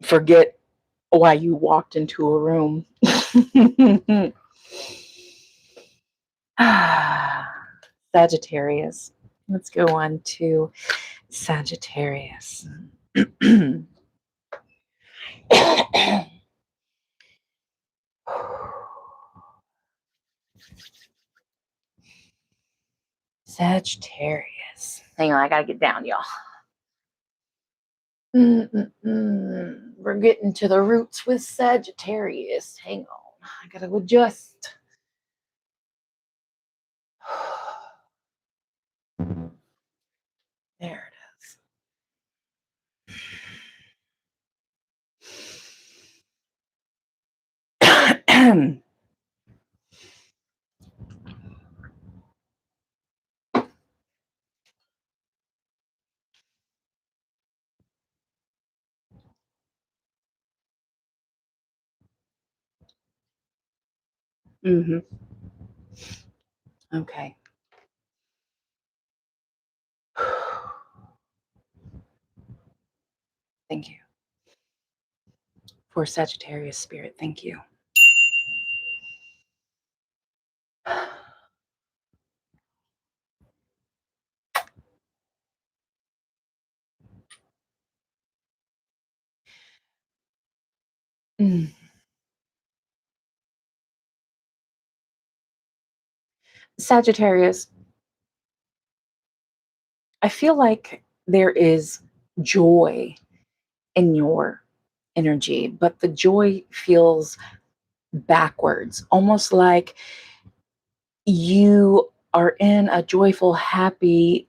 forget why you walked into a room. Sagittarius. Let's go on to Sagittarius. Sagittarius. Hang on, I gotta get down, y'all. We're getting to the roots with Sagittarius. Hang on, I gotta adjust. There it is. Mhm. Okay. Thank you. For Sagittarius spirit, thank you. Mm. Sagittarius, I feel like there is joy in your energy, but the joy feels backwards, almost like you are in a joyful, happy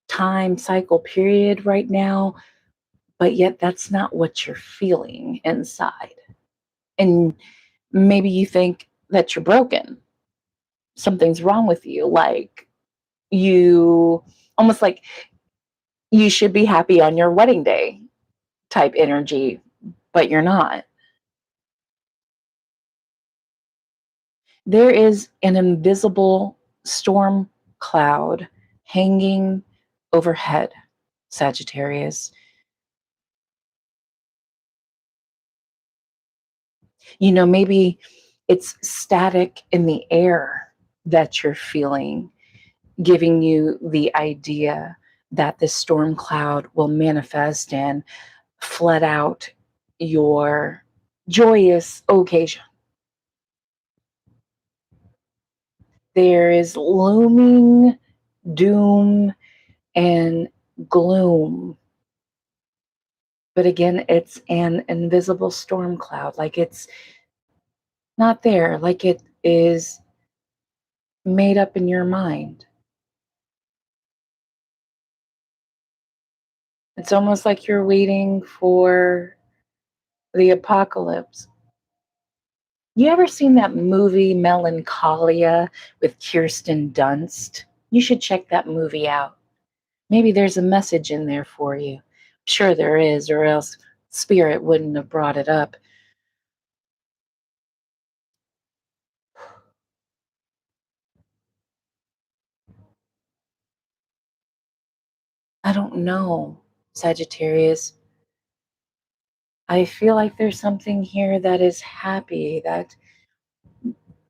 time cycle period right now, but yet that's not what you're feeling inside. And maybe you think that you're broken. Something's wrong with you. Like you almost like you should be happy on your wedding day type energy, but you're not. There is an invisible storm cloud hanging overhead, Sagittarius. Maybe it's static in the air that you're feeling, giving you the idea that this storm cloud will manifest and flood out your joyous occasion. There is looming doom and gloom. But again, it's an invisible storm cloud. Like it's not there, like it is made up in your mind. It's almost like you're waiting for the apocalypse. You ever seen that movie Melancholia with Kirsten Dunst? You should check that movie out. Maybe there's a message in there for you. Sure there is, or else Spirit wouldn't have brought it up. I don't know, Sagittarius. I feel like there's something here that is happy, that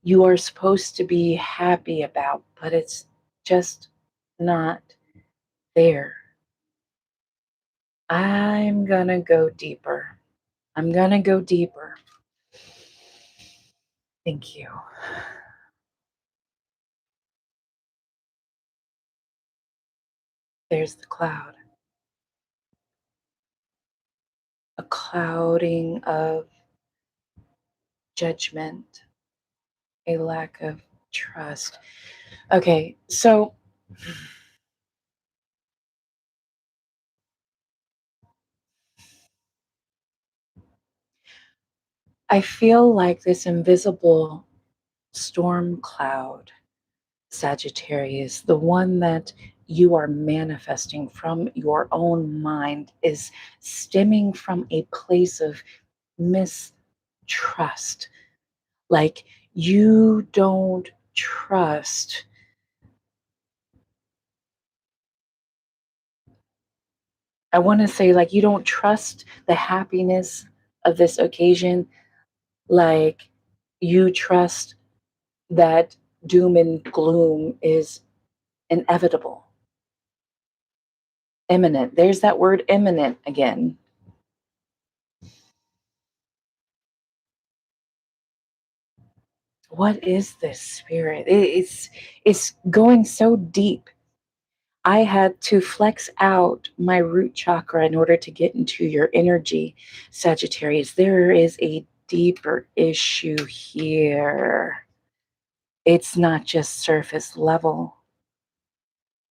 you are supposed to be happy about, but it's just not there. I'm gonna go deeper. I'm gonna go deeper. Thank you. There's the cloud. A clouding of judgment, a lack of trust. Okay, so I feel like this invisible storm cloud, Sagittarius, the one that you are manifesting from your own mind, is stemming from a place of mistrust. Like you don't trust. I want to say, like, you don't trust the happiness of this occasion, like, you trust that doom and gloom is inevitable, imminent. There's that word imminent again. What is this spirit? It's going so deep. I had to flex out my root chakra in order to get into your energy, Sagittarius. There is a deeper issue here. It's not just surface level.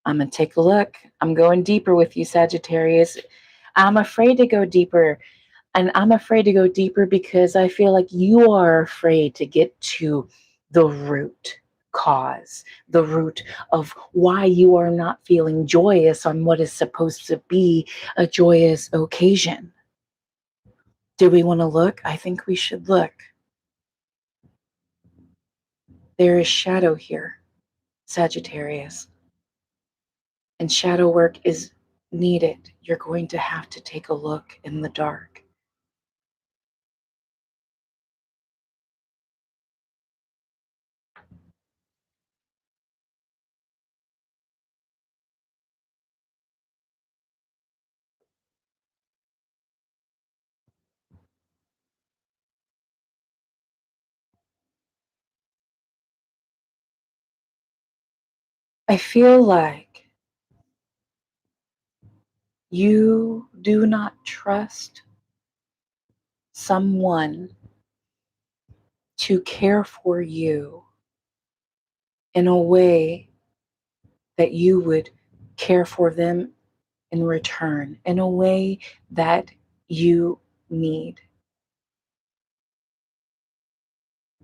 I'm going to take a look. I'm going deeper with you, Sagittarius. I'm afraid to go deeper. And I'm afraid to go deeper because I feel like you are afraid to get to the root cause, the root of why you are not feeling joyous on what is supposed to be a joyous occasion. Do we want to look? I think we should look. There is shadow here, Sagittarius, and shadow work is needed. You're going to have to take a look in the dark. I feel like you do not trust someone to care for you in a way that you would care for them in return, in a way that you need.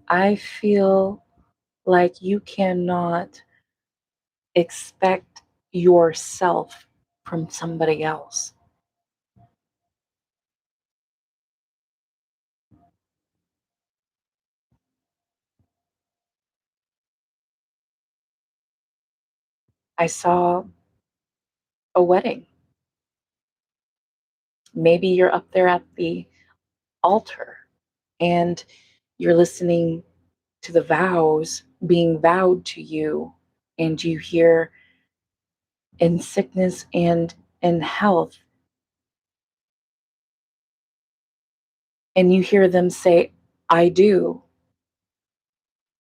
I feel like you cannot expect yourself from somebody else. I saw a wedding. Maybe you're up there at the altar and you're listening to the vows being vowed to you, and you hear in sickness and in health, and you hear them say, I do.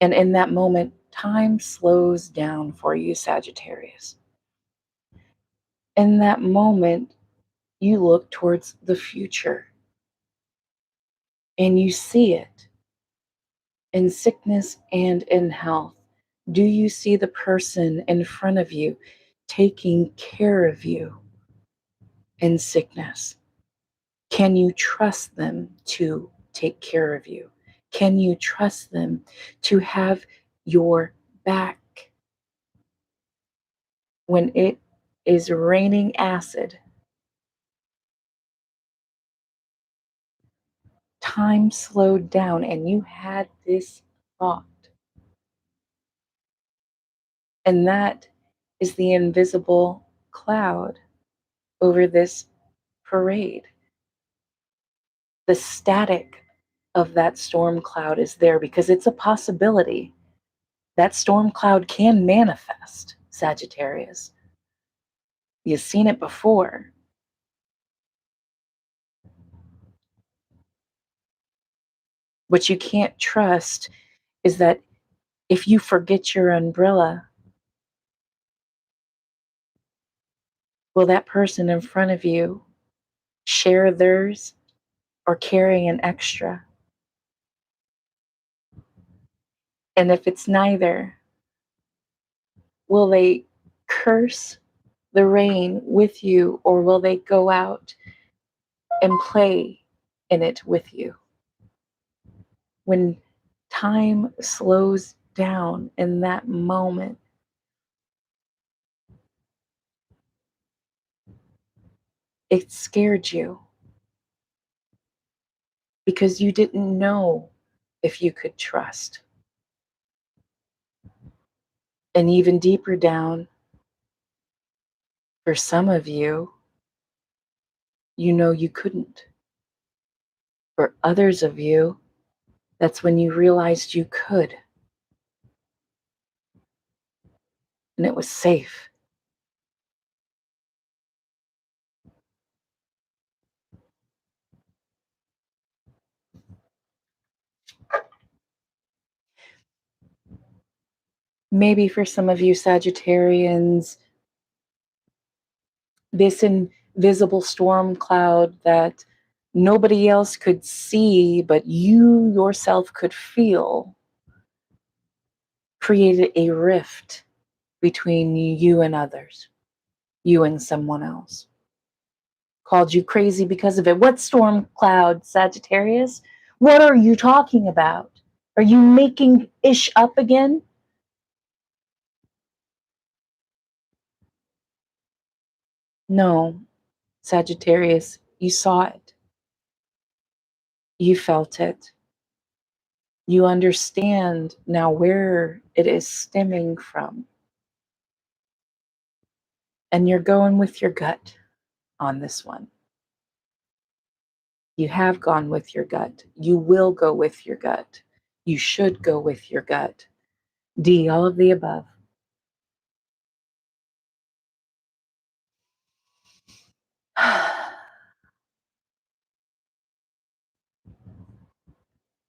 And in that moment, time slows down for you, Sagittarius. In that moment, you look towards the future and you see it in sickness and in health. Do you see the person in front of you taking care of you in sickness? Can you trust them to take care of you? Can you trust them to have your back when it is raining acid? Time slowed down and you had this thought. And that is the invisible cloud over this parade. The static of that storm cloud is there because it's a possibility. That storm cloud can manifest, Sagittarius. You've seen it before. What you can't trust is that if you forget your umbrella, will that person in front of you share theirs or carry an extra? And if it's neither, will they curse the rain with you, or will they go out and play in it with you? When time slows down in that moment, it scared you because you didn't know if you could trust. And even deeper down, for some of you, you know you couldn't. For others of you, that's when you realized you could, and it was safe. Maybe for some of you Sagittarians, this invisible storm cloud that nobody else could see, but you yourself could feel, created a rift between you and others, you and someone else. Called you crazy because of it. What storm cloud, Sagittarius? What are you talking about? Are you making ish up again? No, Sagittarius, you saw it. You felt it. You understand now where it is stemming from. And you're going with your gut on this one. You have gone with your gut. You will go with your gut. You should go with your gut. D, all of the above.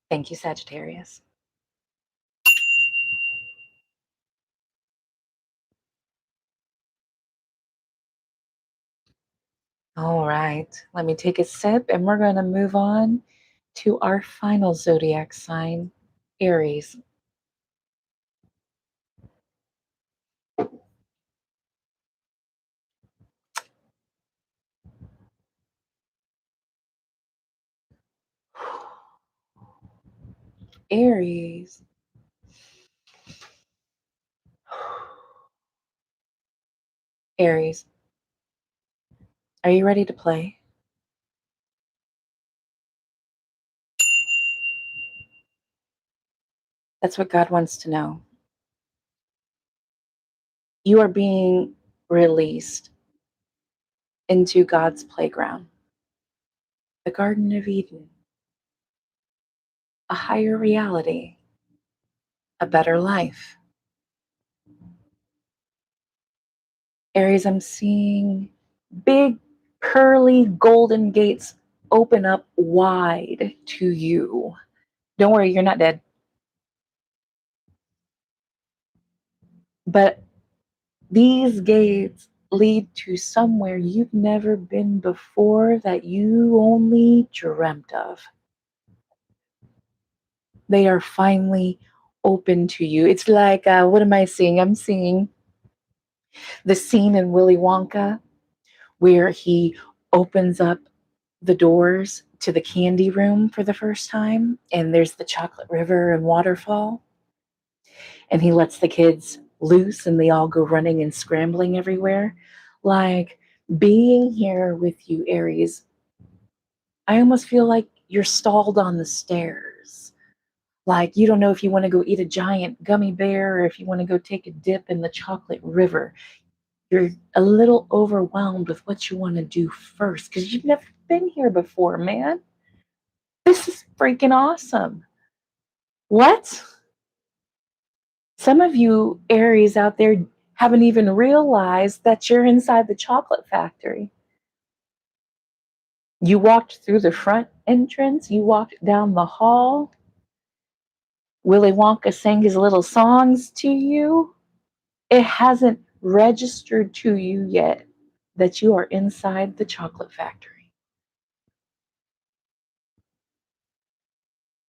Thank you, Sagittarius. All right, let me take a sip and we're going to move on to our final zodiac sign, Aries. Aries. Aries, are you ready to play? That's what God wants to know. You are being released into God's playground, the Garden of Eden, a higher reality, a better life. Aries, I'm seeing big, pearly, golden gates open up wide to you. Don't worry, you're not dead. But these gates lead to somewhere you've never been before that you only dreamt of. They are finally open to you. It's like, what am I seeing? I'm seeing the scene in Willy Wonka where he opens up the doors to the candy room for the first time, and there's the chocolate river and waterfall, and he lets the kids loose and they all go running and scrambling everywhere. Like, being here with you, Aries, I almost feel like you're stalled on the stairs. Like, you don't know if you want to go eat a giant gummy bear or if you want to go take a dip in the chocolate river. You're a little overwhelmed with what you want to do first because you've never been here before, man. This is freaking awesome. What? Some of you Aries out there haven't even realized that you're inside the chocolate factory. You walked through the front entrance, you walked down the hall. Willy Wonka sang his little songs to you. It hasn't registered to you yet that you are inside the chocolate factory.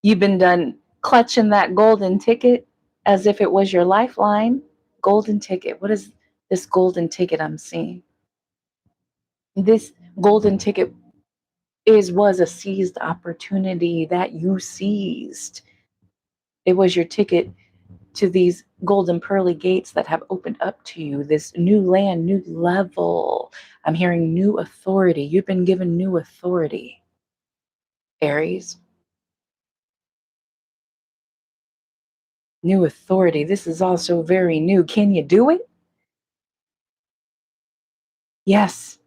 You've been done clutching that golden ticket as if it was your lifeline. Golden ticket. What is this golden ticket I'm seeing? This golden ticket was a seized opportunity that you seized. It was your ticket to these golden pearly gates that have opened up to you, this new land, new level. I'm hearing new authority. You've been given new authority, Aries. New authority. This is also very new. Can you do it? Yes.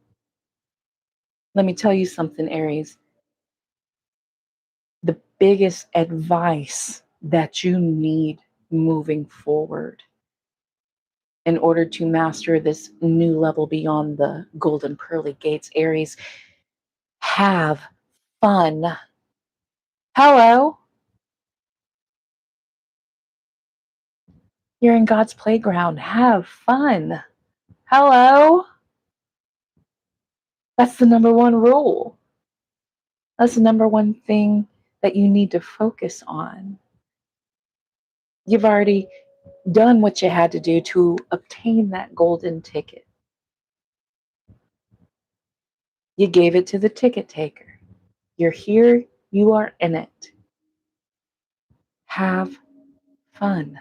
Let me tell you something, Aries. The biggest advice that you need moving forward in order to master this new level beyond the golden pearly gates, Aries, have fun. Hello. You're in God's playground. Have fun. Hello. That's the number one rule. That's the number one thing that you need to focus on. You've already done what you had to do to obtain that golden ticket. You gave it to the ticket taker. You're here. You are in it. Have fun.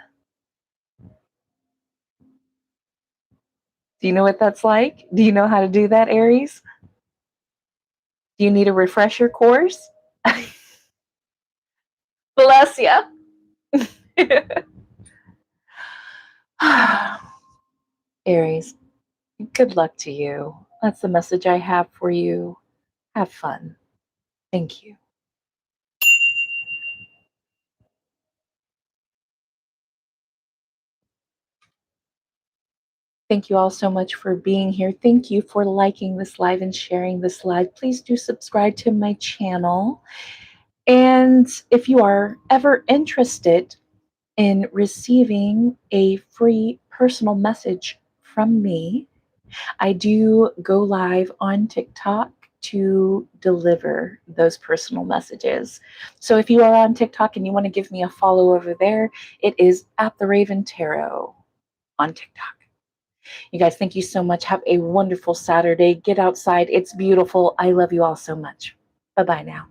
Do you know what that's like? Do you know how to do that, Aries? Do you need a refresher course? Bless ya. Aries, good luck to you. That's the message I have for you. Have fun. Thank you. Thank you all so much for being here. Thank you for liking this live and sharing this live. Please do subscribe to my channel. And if you are ever interested in receiving a free personal message from me, I do go live on TikTok to deliver those personal messages. So if you are on TikTok and you want to give me a follow over there, it is at the Raven Tarot on TikTok. You guys, thank you so much. Have a wonderful Saturday. Get outside. It's beautiful. I love you all so much. Bye-bye now.